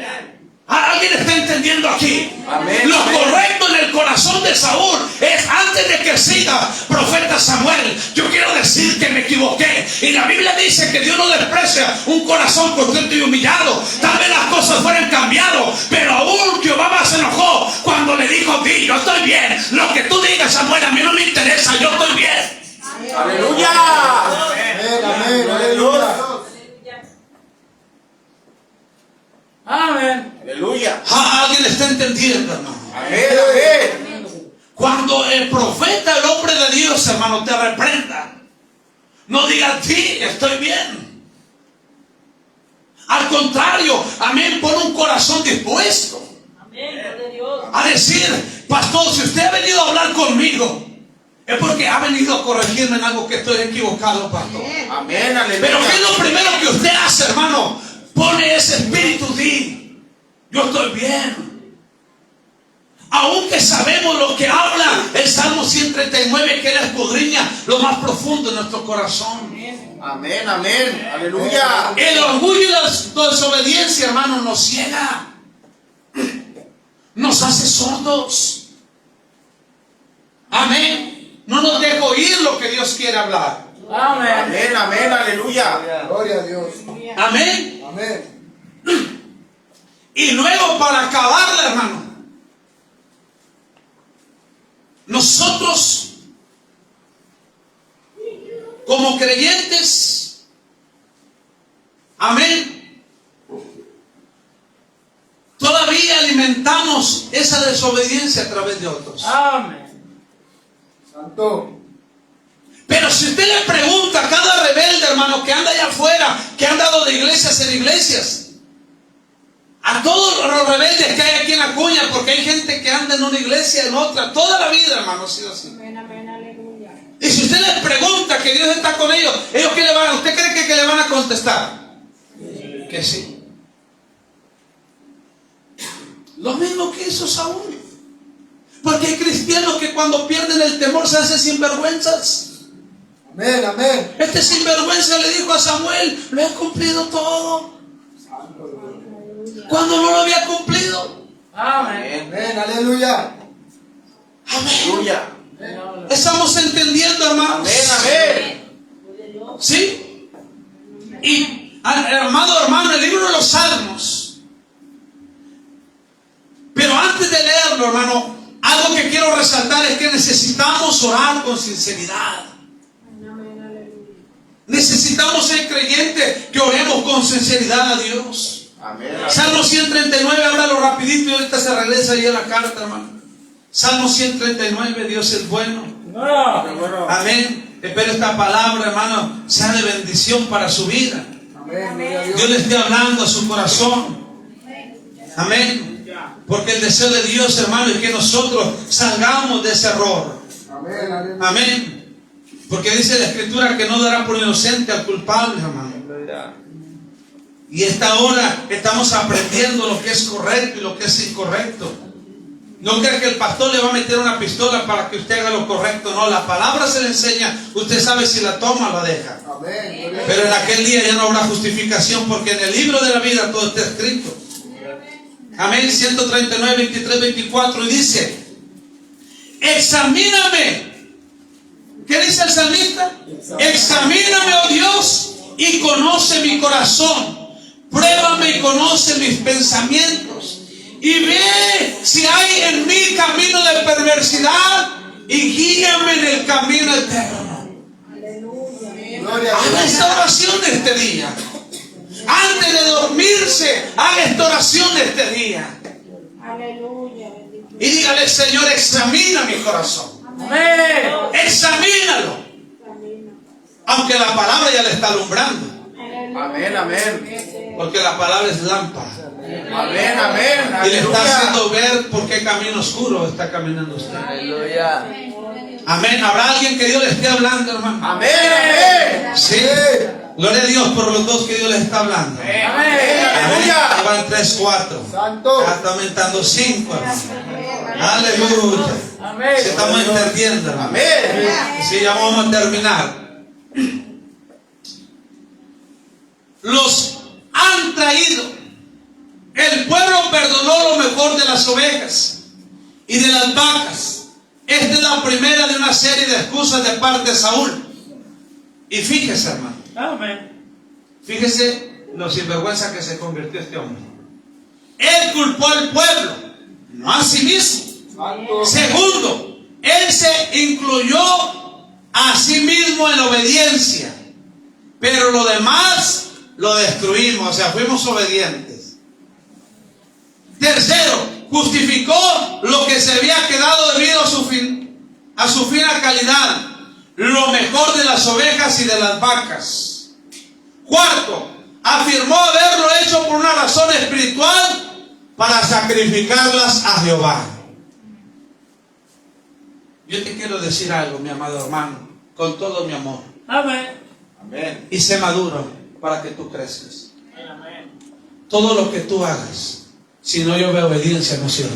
¿Alguien está entendiendo aquí? Amén. Lo Amén. correcto en el corazón de Saúl es: antes de que siga profeta Samuel, yo quiero decir que me equivoqué. Y la Biblia dice que Dios no desprecia un corazón contento y humillado. Tal vez las cosas fueran cambiado, pero aún Jehová más se enojó cuando le dijo: di, yo estoy bien. Lo que tú digas, Samuel, a mí no me interesa, yo estoy bien. Aleluya. Amén, amén, aleluya. Amén. Aleluya. ¿Alguien está entendiendo, hermano? Amén, amén. Cuando el profeta, el hombre de Dios, hermano, te reprenda, no digas: sí, estoy bien. Al contrario, amén, pon un corazón dispuesto Amén, gloria a Dios. a decir, pastor, si usted ha venido a hablar conmigo, es porque ha venido a corregirme en algo que estoy equivocado, pastor. Amén, aleluya. Pero ¿qué es lo primero que usted hace, hermano? Pone ese espíritu de, yo estoy bien. Aunque sabemos lo que habla el Salmo 139, que Él escudriña lo más profundo de nuestro corazón. Amén, amén, aleluya. El orgullo y la desobediencia, hermano, nos ciega. Nos hace sordos. Amén. No nos deja oír lo que Dios quiere hablar. Amén. Amén, amén, aleluya. Gloria a Dios. Amén. Amén. Y luego, para acabarla, hermano, nosotros como creyentes, amén, todavía alimentamos esa desobediencia a través de otros. Amén. Santo. Pero si usted le pregunta a cada rebelde, hermano, que anda allá afuera, que han dado de iglesias en iglesias, a todos los rebeldes que hay aquí en Acuña, porque hay gente que anda en una iglesia, en otra, toda la vida, hermano, ha sido así. Amén, amén, aleluya. Y si usted les pregunta que Dios está con ellos, ¿ellos qué le van a, usted cree que le van a contestar? Que sí. Lo mismo que hizo Saúl. Porque hay cristianos que cuando pierden el temor se hacen sinvergüenzas. Amén, amén. Este sinvergüenza le dijo a Samuel, lo he cumplido todo. Cuando no lo había cumplido. Amén. Amén, aleluya. Aleluya. Estamos entendiendo, hermanos. Amén, amén. ¿Sí? Y, amado hermano, el libro de los Salmos. Pero antes de leerlo, hermano, algo que quiero resaltar es que necesitamos orar con sinceridad. Amén, aleluya. Necesitamos ser creyentes que oremos con sinceridad a Dios. Amén. Salmo 139, háblalo rapidito y ahorita se regresa ahí a la carta, hermano. Salmo 139, Dios es bueno. No. Amén. Espero esta palabra, hermano, sea de bendición para su vida. Amén, gloria a Dios Dios. le esté hablando a su corazón. Amén. Porque el deseo de Dios, hermano, es que nosotros salgamos de ese error. Amén, aleluya. Amén. Porque dice la Escritura que no dará por inocente al culpable, hermano. Y esta hora estamos aprendiendo lo que es correcto y lo que es incorrecto. No crea que el pastor le va a meter una pistola para que usted haga lo correcto. No, la palabra se le enseña. Usted sabe si la toma o la deja. Amén, gloria a Pero Dios. en aquel día ya no habrá justificación, porque en el libro de la vida todo está escrito. Amén. 139, 23, 24 y dice: examíname. ¿Qué dice el salmista? Examíname, oh Dios, y conoce mi corazón. Pruébame y conoce mis pensamientos. Y ve si hay en mí camino de perversidad y guíame en el camino eterno. Gloria a Haga Dios. esta oración este día. Antes de dormirse, haga esta oración este día. Aleluya, bendito. Y dígale: Señor, examina mi corazón. Amén. Examínalo. Amén. Aunque la palabra ya le está alumbrando. Amén, amén. Porque la palabra es lámpara. Amén, amén. Y le está Aleluya. haciendo ver por qué camino oscuro está caminando usted. Aleluya. Amén. ¿Habrá alguien que Dios le esté hablando, hermano? Amén, amén. Sí. Amén. Gloria a Dios por los dos que Dios les está hablando. Amén. Amén. Aleluya. Ahí van 3, 4. Santo. Ya está aumentando 5, hermano. Aleluya. Amén. Si estamos entendiendo, hermano. Amén. Sí, ya vamos a terminar. Los han traído. El pueblo perdonó lo mejor de las ovejas y de las vacas. Esta es la primera de una serie de excusas de parte de Saúl. Y fíjese, hermano, Amén. fíjese lo sinvergüenza que se convirtió este hombre. Él culpó al pueblo, no a sí mismo. Santo. Segundo, él se incluyó a sí mismo en obediencia, pero lo demás lo destruimos, o sea, fuimos obedientes. Tercero, justificó lo que se había quedado debido a su fina calidad, lo mejor de las ovejas y de las vacas. Cuarto, afirmó haberlo hecho por una razón espiritual para sacrificarlas a Jehová. Yo te quiero decir algo, mi amado hermano, con todo mi amor. Amén. Amén. Y sé maduro para que tú crezcas. Amén. Todo lo que tú hagas, si no yo veo obediencia, no sirve.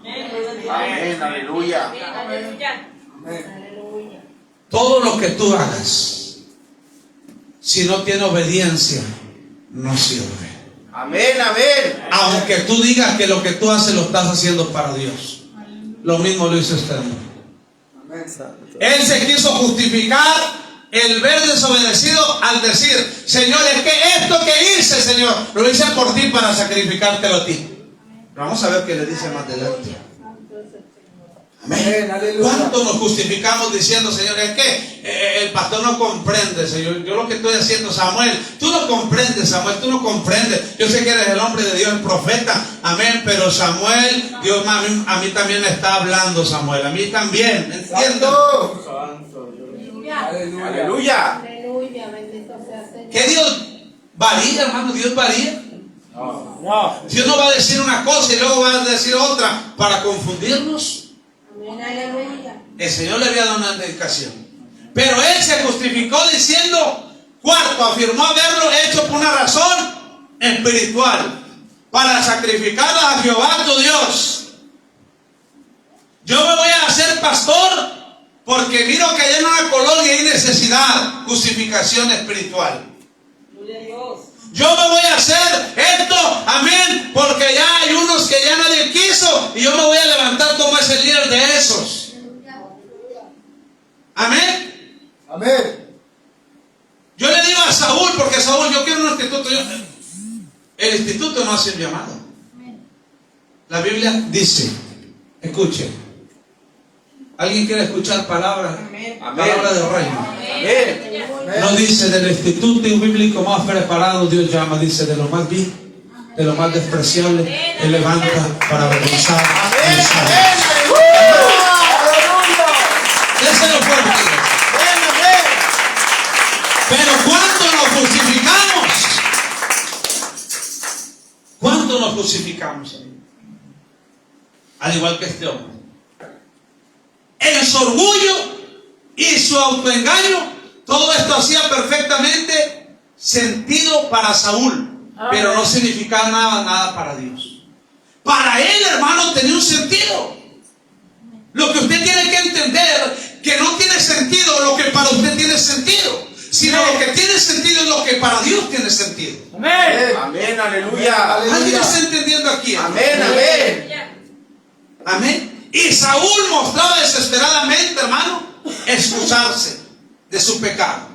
Amén. Aleluya. Aleluya. Amén. Aleluya. Todo lo que tú hagas, si no tiene obediencia, no sirve. Amén. Amén. Aunque tú digas que lo que tú haces lo estás haciendo para Dios. Lo mismo lo hizo este hombre. Amén. Él se quiso justificar el ver desobedecido al decir: Señor, es que esto que hice, Señor, lo hice por ti para sacrificártelo a ti. Vamos a ver qué le dice más adelante. Amén. Aleluya. ¿Cuánto nos justificamos diciendo, Señor, es que el pastor no comprende, Señor? Yo lo que estoy haciendo, Samuel, tú no comprendes, Samuel, tú no comprendes. Yo sé que eres el hombre de Dios, el profeta, amén, pero Samuel, Dios a mí también me está hablando, Samuel, a mí también, ¿entiendes? Santo. Aleluya. Aleluya. Aleluya. Aleluya. Bendito sea Señor. ¿Qué Dios varía, hermano? Dios varía. No. Dios no va a decir una cosa y luego va a decir otra para confundirnos. Amén. Aleluya. El Señor le había dado una indicación, pero él se justificó diciendo, cuarto, afirmó haberlo hecho por una razón espiritual, para sacrificarlas a Jehová tu Dios. Yo me voy a hacer pastor porque miro que allá en una colonia hay necesidad, justificación espiritual. Yo me voy a hacer esto, amén, porque ya hay unos que ya nadie quiso y yo me voy a levantar como ese líder de esos. Amén. Amén. Yo le digo a Saúl, porque Saúl, yo quiero un instituto. El instituto no hace un llamado. La Biblia dice, escuche, ¿alguien quiere escuchar palabra de reino? Amén. No dice del instituto bíblico más preparado, Dios llama, dice de lo más vil, de lo más despreciable, Él levanta para avergonzar. Amén. Déselo fuerte. Pero ¿cuánto nos justificamos? ¿Cuánto nos justificamos? Al igual que este hombre. En su orgullo y su autoengaño, todo esto hacía perfectamente sentido para Saúl, pero no significaba nada para Dios. Para él, hermano, tenía un sentido. Lo que usted tiene que entender, que no tiene sentido lo que para usted tiene sentido, sino lo que tiene sentido es lo que para Dios tiene sentido. Amén. Amén. Aleluya. ¿Alguien está entendiendo aquí? Amén. Amén. Amén. Y Saúl mostraba desesperadamente, hermano, excusarse de su pecado.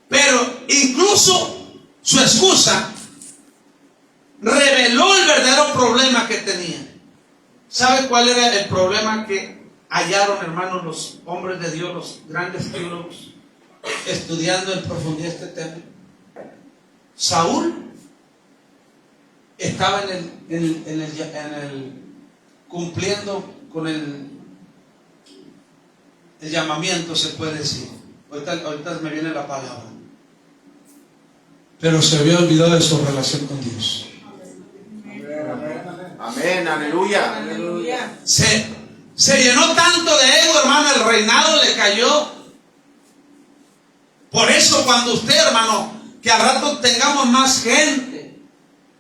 Pero incluso su excusa reveló el verdadero problema que tenía. ¿Sabe cuál era el problema que hallaron, hermanos, los hombres de Dios, los grandes teólogos, estudiando en profundidad este tema? Saúl estaba cumpliendo con el llamamiento, se puede decir. Ahorita me viene la palabra. Pero se había olvidado de su relación con Dios. Amén. Aleluya. Aleluya. Se llenó tanto de ego, hermano, el reinado le cayó. Por eso cuando usted, hermano, que al rato tengamos más gente,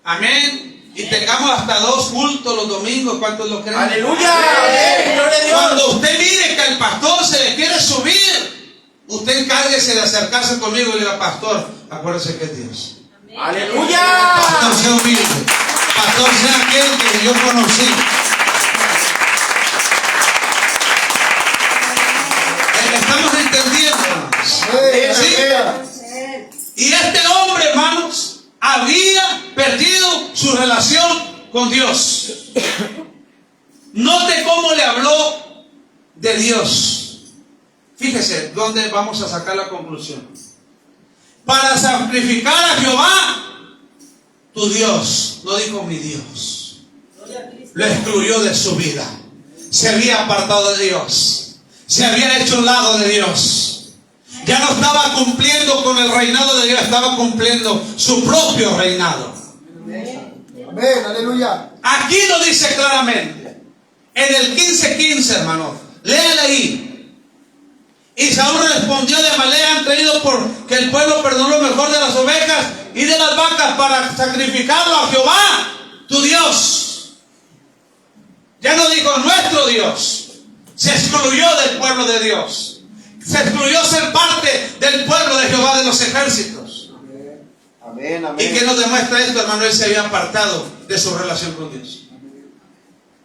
amén, y tengamos hasta 2 cultos los domingos, ¿cuántos lo creen? Aleluya. Amén. Gloria a Dios. Cuando usted mire que el pastor se le quiere subir, usted encárguese de acercarse conmigo y le diga: pastor, acuérdese que es Dios. Aleluya. Pastor, sea humilde. Pastor, sea aquel que yo conocí. Estamos entendiendo, hermanos. Amén. ¿Sí? Amén. Y este hombre, hermanos, había perdido su relación con Dios. Note cómo le habló de Dios. Fíjese dónde vamos a sacar la conclusión. Para sacrificar a Jehová, tu Dios, no dijo mi Dios, lo excluyó de su vida. Se había apartado de Dios, se había hecho un lado de Dios. Ya no estaba cumpliendo con el reinado de Dios, estaba cumpliendo su propio reinado. Amén, aleluya. Aquí lo dice claramente. En el 15:15, hermano. Léale ahí. Y Saúl respondió: de Amalek han traído porque el pueblo perdonó lo mejor de las ovejas y de las vacas para sacrificarlo a Jehová, tu Dios. Ya no dijo nuestro Dios. Se excluyó del pueblo de Dios. Se excluyó ser parte del pueblo de Jehová de los ejércitos. Amén, ¿Y amén. qué nos demuestra esto, hermano? Él se había apartado de su relación con Dios.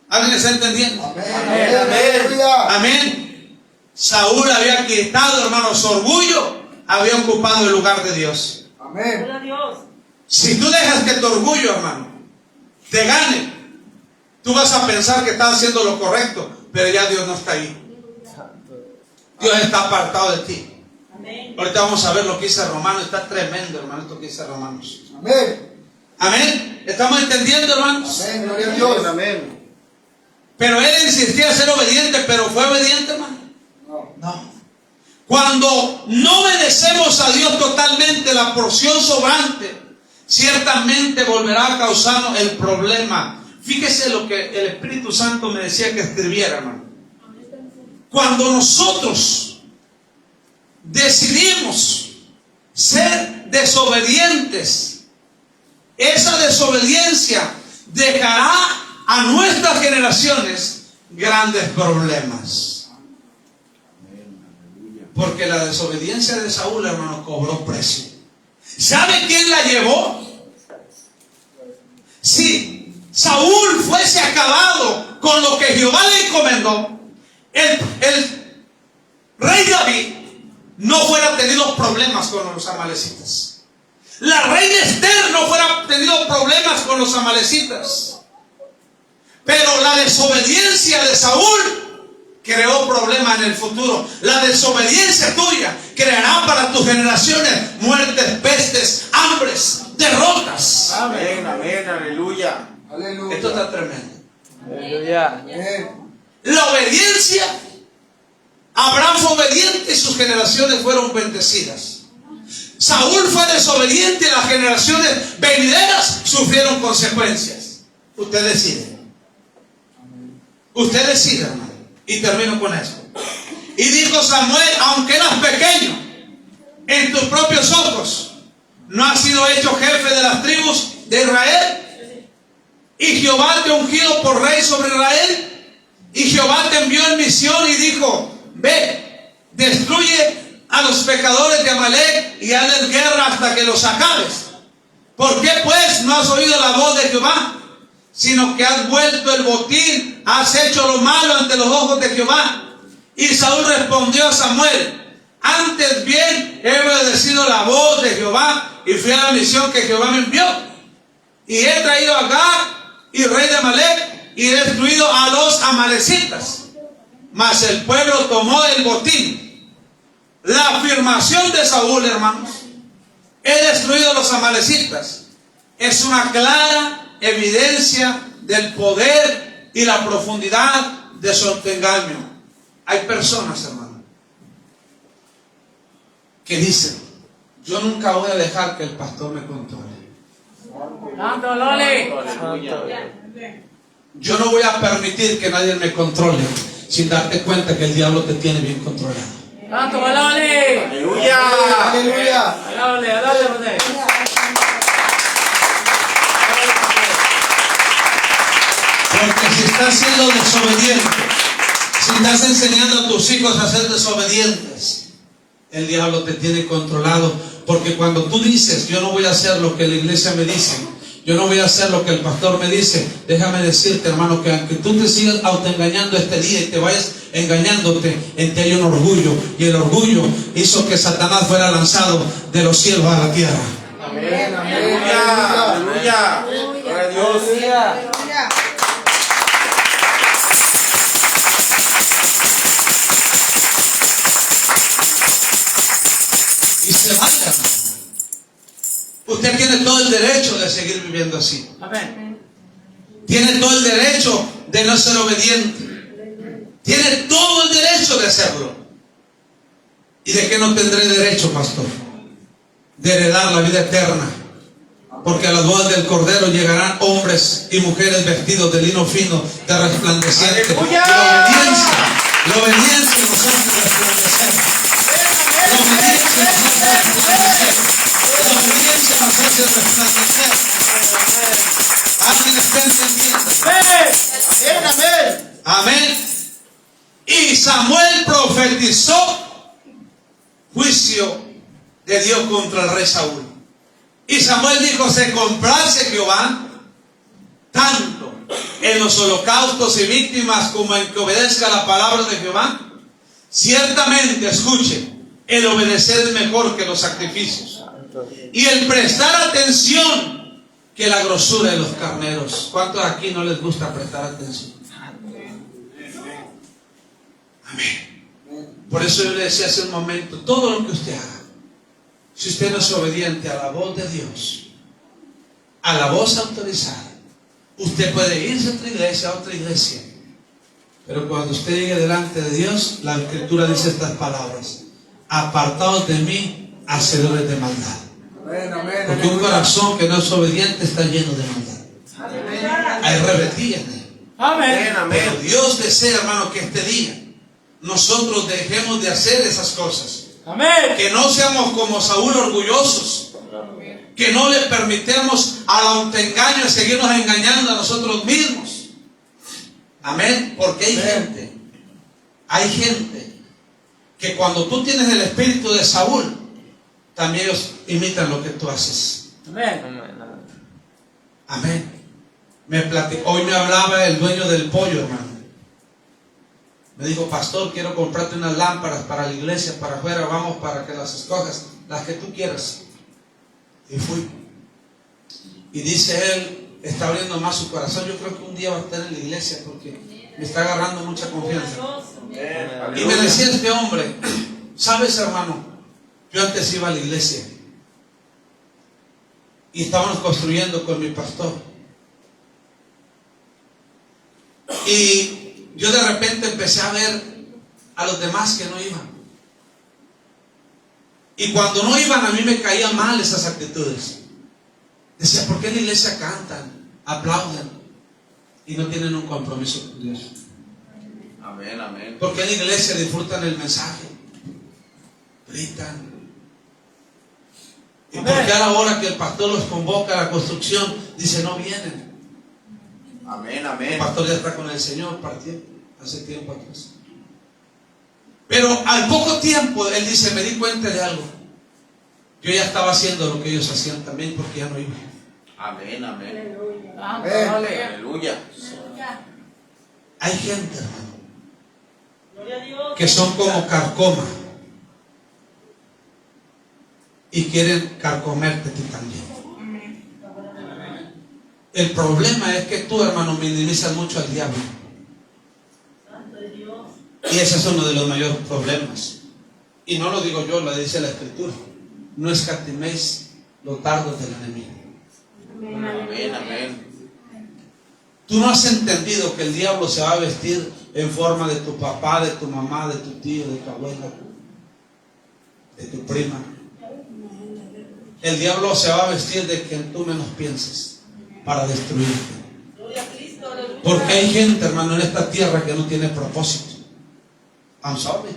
¿Alguien está entendiendo? Amén, aleluya. Amén. Saúl había quitado, hermano, su orgullo, había ocupado el lugar de Dios. Amén. Gloria a Dios. Si tú dejas que tu orgullo, hermano, te gane, tú vas a pensar que estás haciendo lo correcto, pero ya Dios no está ahí. Dios está apartado de ti. Amén. Ahorita vamos a ver lo que dice Romanos. Está tremendo, hermano, esto que dice Romanos. Amén. Amén. ¿Estamos entendiendo, hermanos? Amén, gloria a Dios. Amén. Pero él insistía en ser obediente, pero ¿fue obediente, hermano? No. No. Cuando no obedecemos a Dios totalmente, la porción sobrante ciertamente volverá a causarnos el problema. Fíjese lo que el Espíritu Santo me decía que escribiera, hermano. Cuando nosotros decidimos ser desobedientes, esa desobediencia dejará a nuestras generaciones grandes problemas. Porque la desobediencia de Saúl, hermano, cobró precio. ¿Sabe quién la llevó? Si Saúl fuese acabado con lo que Jehová le encomendó, el rey David no fuera tenido problemas con los amalecitas. La reina Esther no fuera tenido problemas con los amalecitas. Pero la desobediencia de Saúl creó problemas en el futuro. La desobediencia tuya creará para tus generaciones muertes, pestes, hambres, derrotas. Amén, amén, aleluya. Aleluya. Esto está tremendo. Aleluya. Amén. La obediencia, Abraham fue obediente y sus generaciones fueron bendecidas. Saúl fue desobediente y las generaciones venideras sufrieron consecuencias. Usted decide. Usted decide, hermano. Y termino con esto. Y dijo Samuel: aunque eras pequeño en tus propios ojos, ¿no has sido hecho jefe de las tribus de Israel? Y Jehová te ha ungido por rey sobre Israel. Y Jehová te envió en misión y dijo: ve, destruye a los pecadores de Amalek y hazles guerra hasta que los acabes. ¿Por qué pues no has oído la voz de Jehová? Sino que has vuelto el botín, has hecho lo malo ante los ojos de Jehová. Y Saúl respondió a Samuel: antes bien he obedecido la voz de Jehová y fui a la misión que Jehová me envió. Y he traído a Agag y rey de Amalek y he destruido a los amalecitas. Mas el pueblo tomó el botín. La afirmación de Saúl, hermanos, he destruido a los amalecitas, es una clara evidencia del poder y la profundidad de su autoengaño. Hay personas, hermano, que dicen: yo nunca voy a dejar que el pastor me controle. Santo Loli. Yo no voy a permitir que nadie me controle sin darte cuenta que el diablo te tiene bien controlado. Santo Loli. Aleluya. Aleluya. Loli, Loli. Porque si estás siendo desobediente, si estás enseñando a tus hijos a ser desobedientes, el diablo te tiene controlado. Porque cuando tú dices: yo no voy a hacer lo que la iglesia me dice, yo no voy a hacer lo que el pastor me dice, déjame decirte, hermano, que aunque tú te sigas autoengañando este día y te vayas engañándote, en ti hay un orgullo, y el orgullo hizo que Satanás fuera lanzado de los cielos a la tierra. Amén. Amén. Aleluya. Aleluya. Gloria a Dios. Aleluya. Y se vaya, hermano. Usted tiene todo el derecho de seguir viviendo así. Amén. Tiene todo el derecho de no ser obediente. Tiene todo el derecho de hacerlo. ¿Y de qué no tendré derecho, pastor? De heredar la vida eterna. Porque a las bodas del Cordero llegarán hombres y mujeres vestidos de lino fino, de resplandeciente. ¡Aleluya! La obediencia nos hace resplandecer. La obediencia nos hace resplandecer. La obediencia nos hace resplandecer. ¿Alguien está entendiendo? Amén, amén. Amén. Y Samuel profetizó juicio de Dios contra el rey Saúl. Y Samuel dijo: se complace Jehová tanto en los holocaustos y víctimas como en que obedezca la palabra de Jehová. Ciertamente, escuche, el obedecer es mejor que los sacrificios, y el prestar atención que la grosura de los carneros. ¿Cuántos aquí no les gusta prestar atención? Amén. Por eso yo le decía hace un momento, todo lo que usted haga, si usted no es obediente a la voz de Dios, a la voz autorizada, usted puede irse a otra iglesia, pero cuando usted llegue delante de Dios, la Escritura dice estas palabras: apartados de mí, hacedores de maldad. Amén, amén, Porque un aleluya. corazón que no es obediente está lleno de maldad. Hay rebeldía en él. Amén. Pero Dios desea, hermano, que este día nosotros dejemos de hacer esas cosas. Amén. Que no seamos como Saúl, orgullosos. Que no le permitamos al autoengaño de seguirnos engañando a nosotros mismos. Amén. Porque hay gente que cuando tú tienes el espíritu de Saúl, también ellos imitan lo que tú haces. Amén. Amén. Hoy me hablaba el dueño del pollo, hermano. Me dijo: pastor, quiero comprarte unas lámparas para la iglesia, para afuera, vamos, para que las escojas, las que tú quieras. Y fui. Y dice él, está abriendo más su corazón. Yo creo que un día va a estar en la iglesia porque me está agarrando mucha confianza. Y me decía este hombre: sabes, hermano, yo antes iba a la iglesia y estábamos construyendo con mi pastor. Y yo de repente empecé a ver a los demás que no iban. Y cuando no iban, a mí me caían mal esas actitudes. Decía: ¿por qué en la iglesia cantan, aplauden y no tienen un compromiso con Dios? Amén, amén. ¿Por qué en la iglesia disfrutan el mensaje, gritan? ¿Y por qué a la hora que el pastor los convoca a la construcción, dice no vienen? Amén, El amén. pastor ya está con el Señor, partió hace tiempo atrás. Pero al poco tiempo, él dice: me di cuenta de algo. Yo ya estaba haciendo lo que ellos hacían también, porque ya no iban. Amén, amén. Aleluya. Aleluya. Hay gente, hermano, que son como carcoma y quieren carcomerte a ti también. El problema es que tú, hermano, minimizas mucho al diablo. Y ese es uno de los mayores problemas. Y no lo digo yo, lo dice la Escritura: no escatiméis los dardos del enemigo. Amén, amén. Tú no has entendido que el diablo se va a vestir en forma de tu papá, de tu mamá, de tu tío, de tu abuela, de tu prima. El diablo se va a vestir de quien tú menos pienses para destruirte. Porque hay gente, hermano, en esta tierra que no tiene propósito. I'm sorry.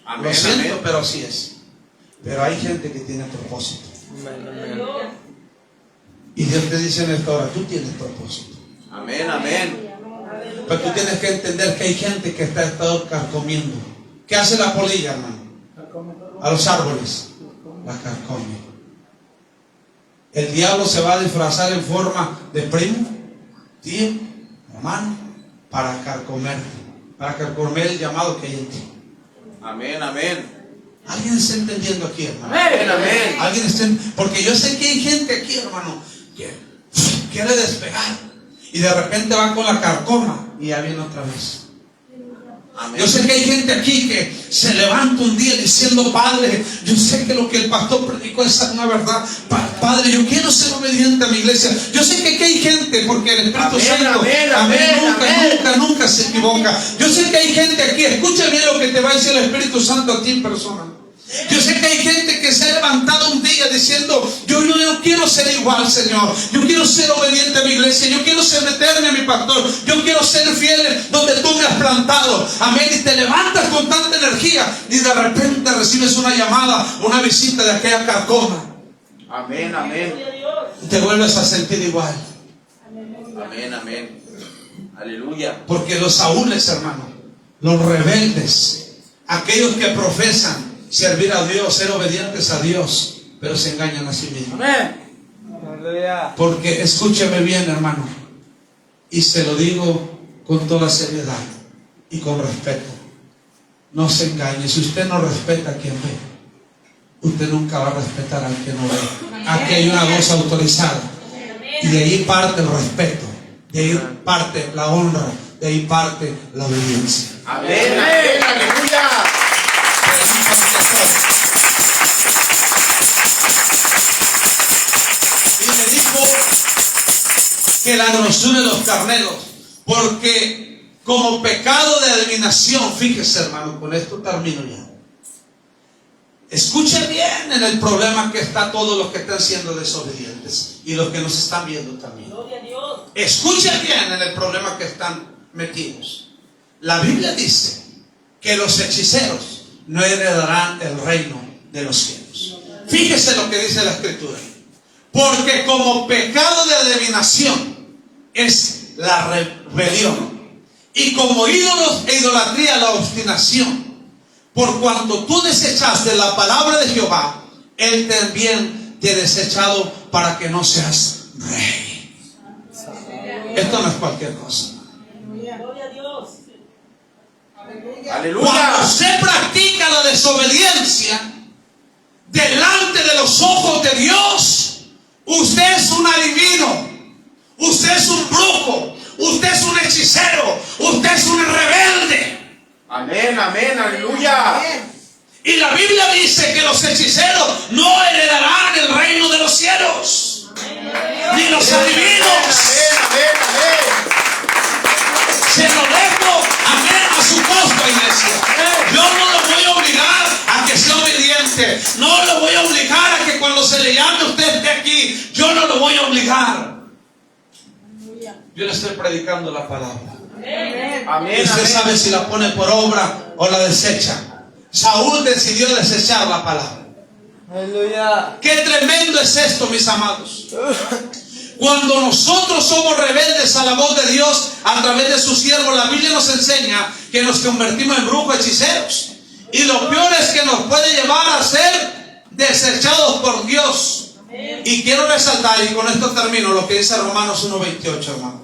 Amén, Lo siento, amén. pero así es. Pero hay gente que tiene propósito. Y Dios te dice en esta hora: tú tienes propósito. Amén, amén. Pero tú tienes que entender que hay gente que está estado carcomiendo. ¿Qué hace la polilla, hermano? A los árboles la carcome. El diablo se va a disfrazar en forma de primo, tío, hermano, para carcomerte, para carcomer el llamado que hay en ti. Amén, amén. ¿Alguien está entendiendo aquí, hermano? Amén, amén. ¿Alguien está porque yo sé que hay gente aquí, hermano, que quiere despegar y de repente va con la carcoma y ya viene otra vez. Amén. Yo sé que hay gente aquí que se levanta un día diciendo: Padre, yo sé que lo que el pastor predicó es una verdad. Padre, yo quiero ser obediente a mi iglesia. Yo sé que aquí hay gente, porque el Espíritu Amén, Santo amén, amén. nunca se equivoca. Yo sé que hay gente aquí, escucha bien lo que te va a decir el Espíritu Santo a ti en persona. Yo sé que hay gente que se ha levantado un día diciendo: yo no quiero ser igual, Señor. Yo quiero ser obediente a mi iglesia. Yo quiero someterme a mi pastor. Yo quiero ser fiel donde tú me has plantado. Amén. Y te levantas con tanta energía y de repente recibes una llamada, una visita de aquella carcoma. Amén, amén. Y te vuelves a sentir igual. Amén, amén. Aleluya. Porque los saúles, hermano, los rebeldes, aquellos que profesan servir a Dios, ser obedientes a Dios, pero se engañan a sí mismos. Amén. Aleluya. Porque escúcheme bien, hermano, y se lo digo con toda seriedad y con respeto: no se engañe. Si usted no respeta a quien ve, usted nunca va a respetar al que no ve. Aquí hay una voz autorizada, y de ahí parte el respeto, de ahí parte la honra, de ahí parte la obediencia. Amén, amén. Aleluya. Y me dijo que la grosura de los carneros, porque como pecado de adivinación, fíjese, hermano, con esto termino ya. Escuche bien en el problema que está todos los que están siendo desobedientes y los que nos están viendo también. Escuche bien en el problema que están metidos. La Biblia dice que los hechiceros no heredarán el reino de los cielos. Fíjese lo que dice la Escritura: porque como pecado de adivinación es la rebelión, y como ídolos e idolatría la obstinación. Por cuanto tú desechaste la palabra de Jehová, Él también te ha desechado para que no seas rey. Esto no es cualquier cosa. Aleluya. Cuando se practica la desobediencia delante de los ojos de Dios, usted es un adivino, usted es un brujo, usted es un hechicero, usted es un rebelde. Amén, amén. Aleluya. Y la Biblia dice que los hechiceros no heredarán el reino de los cielos, ni los adivinos. Amén, amén, amén. Se lo dejo, amén, a su costo, iglesia. Yo no lo voy a obligar a que sea obediente. No lo voy a obligar a que cuando se le llame usted esté aquí. Yo no lo voy a obligar. Yo le estoy predicando la palabra. Amén, Y usted amén. sabe si la pone por obra o la desecha. Saúl decidió desechar la palabra. Aleluya. Qué tremendo es esto, mis amados. Cuando nosotros somos rebeldes a la voz de Dios a través de su siervo, la Biblia nos enseña que nos convertimos en brujos, hechiceros. Y lo peor es que nos puede llevar a ser desechados por Dios. Y quiero resaltar, y con esto termino, lo que dice Romanos 1:28, hermano,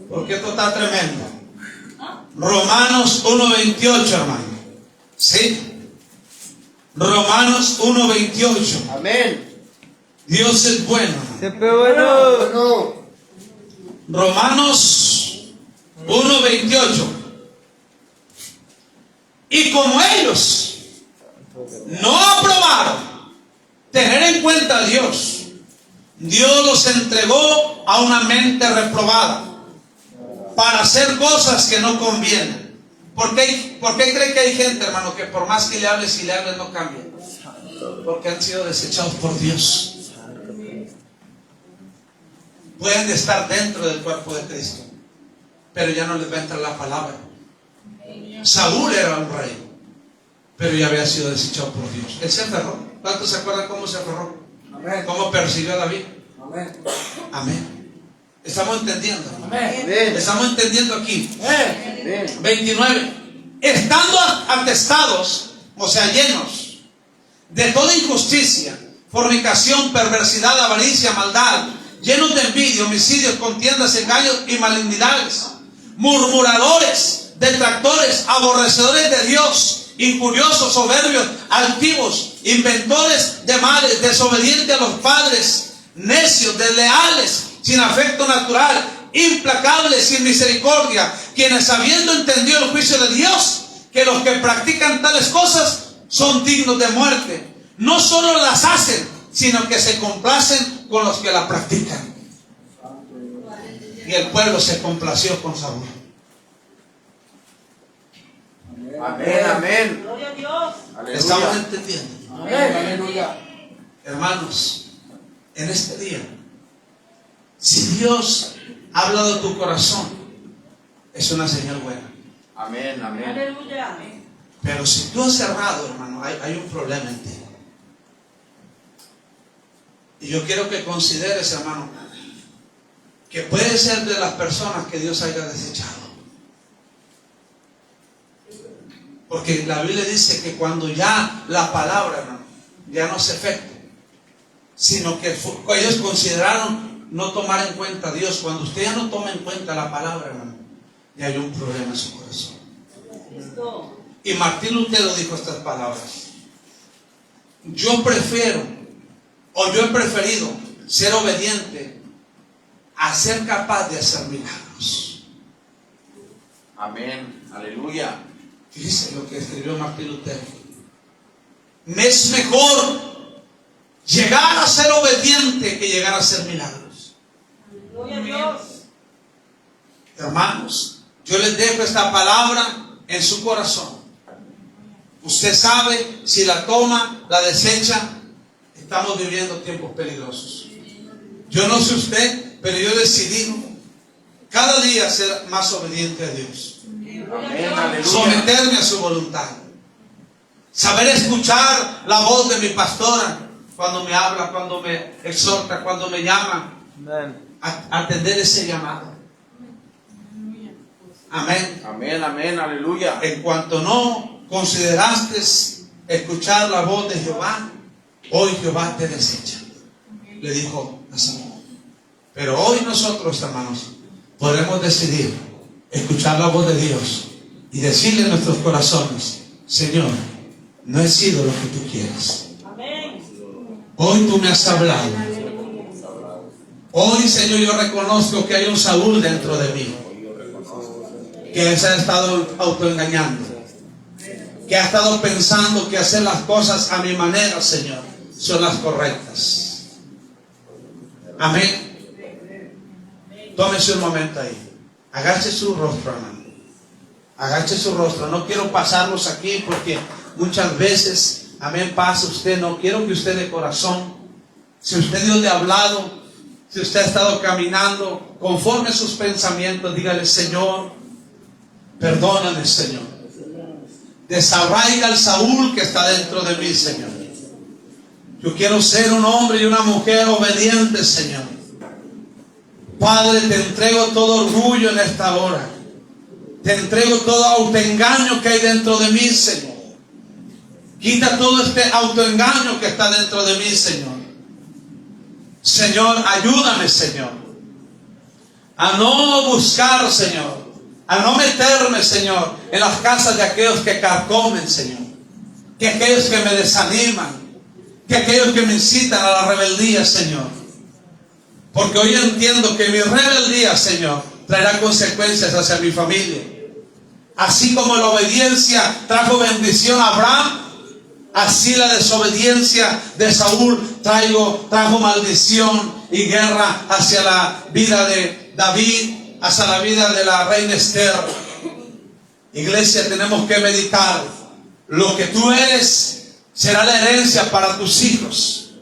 porque esto está tremendo. Romanos 1:28, hermano. ¿Sí? Romanos 1:28. Amén. Dios es bueno. Siempre bueno. Bueno. Romanos 1:28. Y como ellos no aprobaron tener en cuenta a Dios, Dios los entregó a una mente reprobada para hacer cosas que no convienen. ¿Por qué cree que hay gente, hermano, que por más que le hables y le hables no cambia? Porque han sido desechados por Dios. Pueden estar dentro del cuerpo de Cristo, pero ya no les va a entrar la palabra. Saúl era un rey, pero ya había sido desechado por Dios. Él se aferró. ¿Cuántos se acuerdan cómo se aferró? Amén. ¿Cómo persiguió a David? Amén. Amén. Estamos entendiendo, hermano. Amén. Amén. Estamos entendiendo aquí. Amén. 29. Estando atestados, o sea, llenos de toda injusticia, fornicación, perversidad, avaricia, maldad, llenos de envidia, homicidios, contiendas, engaños y malignidades, murmuradores, detractores, aborrecedores de Dios, injuriosos, soberbios, altivos, inventores de males, desobedientes a los padres, necios, desleales, sin afecto natural, implacables, sin misericordia, quienes habiendo entendido el juicio de Dios, que los que practican tales cosas son dignos de muerte, no solo las hacen, sino que se complacen con los que la practican. Y el pueblo se complació con Saúl. Amén, amén. Gloria a Dios. Estamos Aleluya. entendiendo. Amén. Aleluya. Hermanos, en este día, si Dios ha hablado a tu corazón, es una señal buena. Amén, amén. Aleluya. Pero si tú has cerrado, hermano, hay un problema en ti. Y yo quiero que consideres, hermano, que puede ser de las personas que Dios haya desechado. Porque la Biblia dice que cuando ya la palabra, hermano, ya no se efecto, sino que ellos consideraron no tomar en cuenta a Dios. Cuando usted ya no toma en cuenta la palabra, hermano, ya hay un problema en su corazón. Y Martín Lutero dijo estas palabras: yo he preferido ser obediente a ser capaz de hacer milagros. Amén. Aleluya. Fíjese lo que escribió Martín Lutero. Me es mejor llegar a ser obediente que llegar a hacer milagros. Gloria a Dios. Hermanos, yo les dejo esta palabra en su corazón. Usted sabe, si la toma, la desecha, estamos viviendo tiempos peligrosos. Yo no sé usted, pero yo he decidido cada día ser más obediente a Dios. Amén. Aleluya. Someterme a su voluntad. Saber escuchar la voz de mi pastora cuando me habla, cuando me exhorta, cuando me llama. Amén. Atender ese llamado. Amén. Amén, amén. Aleluya. En cuanto no consideraste escuchar la voz de Jehová, hoy Jehová te desecha, le dijo a Samuel. Pero hoy nosotros, hermanos, podemos decidir escuchar la voz de Dios y decirle en nuestros corazones: Señor, no he sido lo que tú quieres. Amén. Hoy tú me has hablado. Hoy, Señor, yo reconozco que hay un Saúl dentro de mí, que se ha estado autoengañando, que ha estado pensando que hacer las cosas a mi manera, Señor, son las correctas. Amén. Tómese un momento ahí. Agache su rostro, hermano. Agache su rostro. No quiero pasarlos aquí porque muchas veces, amén, pasa usted. No quiero que usted de corazón, si usted Dios le ha hablado, si usted ha estado caminando conforme a sus pensamientos, dígale: Señor, perdóname, Señor. Desarraiga el Saúl que está dentro de mí, Señor. Yo quiero ser un hombre y una mujer obediente, Señor. Padre, te entrego todo orgullo en esta hora. Te entrego todo autoengaño que hay dentro de mí, Señor. Quita todo este autoengaño que está dentro de mí, Señor. Señor, ayúdame, Señor, a no buscar, Señor, a no meterme, Señor, en las casas de aquellos que carcomen, Señor, que aquellos que me desaniman, que aquellos que me incitan a la rebeldía, Señor. Porque hoy entiendo que mi rebeldía, Señor, traerá consecuencias hacia mi familia. Así como la obediencia trajo bendición a Abraham, así la desobediencia de Saúl trajo maldición y guerra hacia la vida de David, hacia la vida de la reina Esther. Iglesia, tenemos que meditar. Lo que tú eres será la herencia para tus hijos,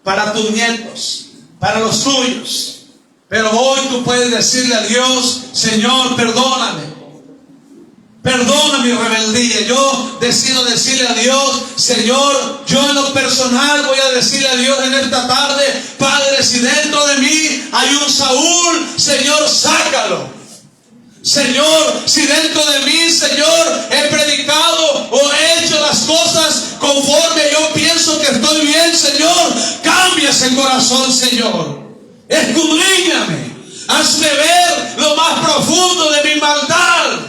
para tus nietos, para los tuyos. Pero hoy tú puedes decirle a Dios: Señor, perdóname. Perdona mi rebeldía. Yo decido decirle a Dios: Señor, yo en lo personal voy a decirle a Dios en esta tarde: Padre, si dentro de mí hay un Saúl, Señor, sácalo. Señor, si dentro de mí, Señor, he predicado o he hecho las cosas conforme yo pienso que estoy bien, Señor, cambia ese corazón, Señor. Escudriñame. Hazme ver lo más profundo de mi maldad.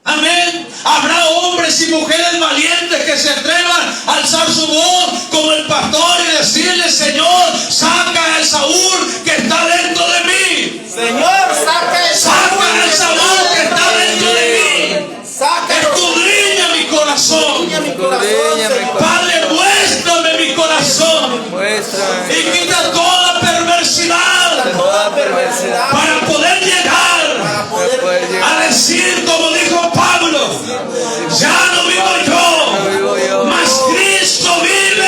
Amén. Habrá hombres y mujeres valientes que se atrevan a alzar su voz como el pastor y decirle: Señor, saca el Saúl que está dentro de mí. Señor, saca el Saúl que está dentro de mí. Escudriña mi corazón. Padre, muéstrame mi corazón. Muéstrame Y quita toda perversidad para poder llegar a decir, como dijo Pablo: ya no vivo yo, mas Cristo vive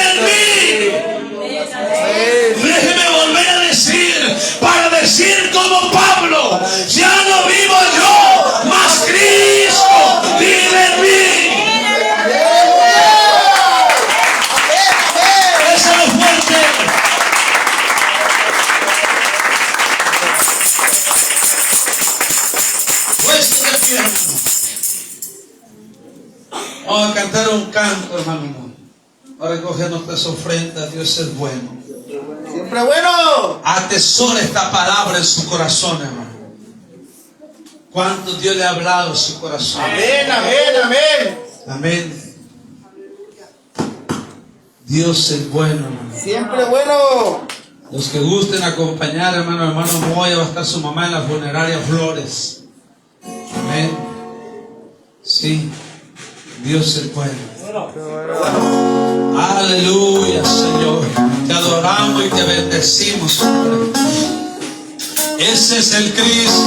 hermano Moy. Ahora recoger nuestras ofrendas. Dios es bueno. Siempre bueno. Atesora esta palabra en su corazón, hermano. ¿Cuánto Dios le ha hablado en su corazón? Amén, amén, amén. Amén. Dios es bueno, hermano. Siempre bueno. Los que gusten acompañar, hermano Moya, va a estar su mamá en la funeraria Flores. Amén. Sí, Dios es bueno. Aleluya, Señor. Te adoramos y te bendecimos. Ese es el Cristo.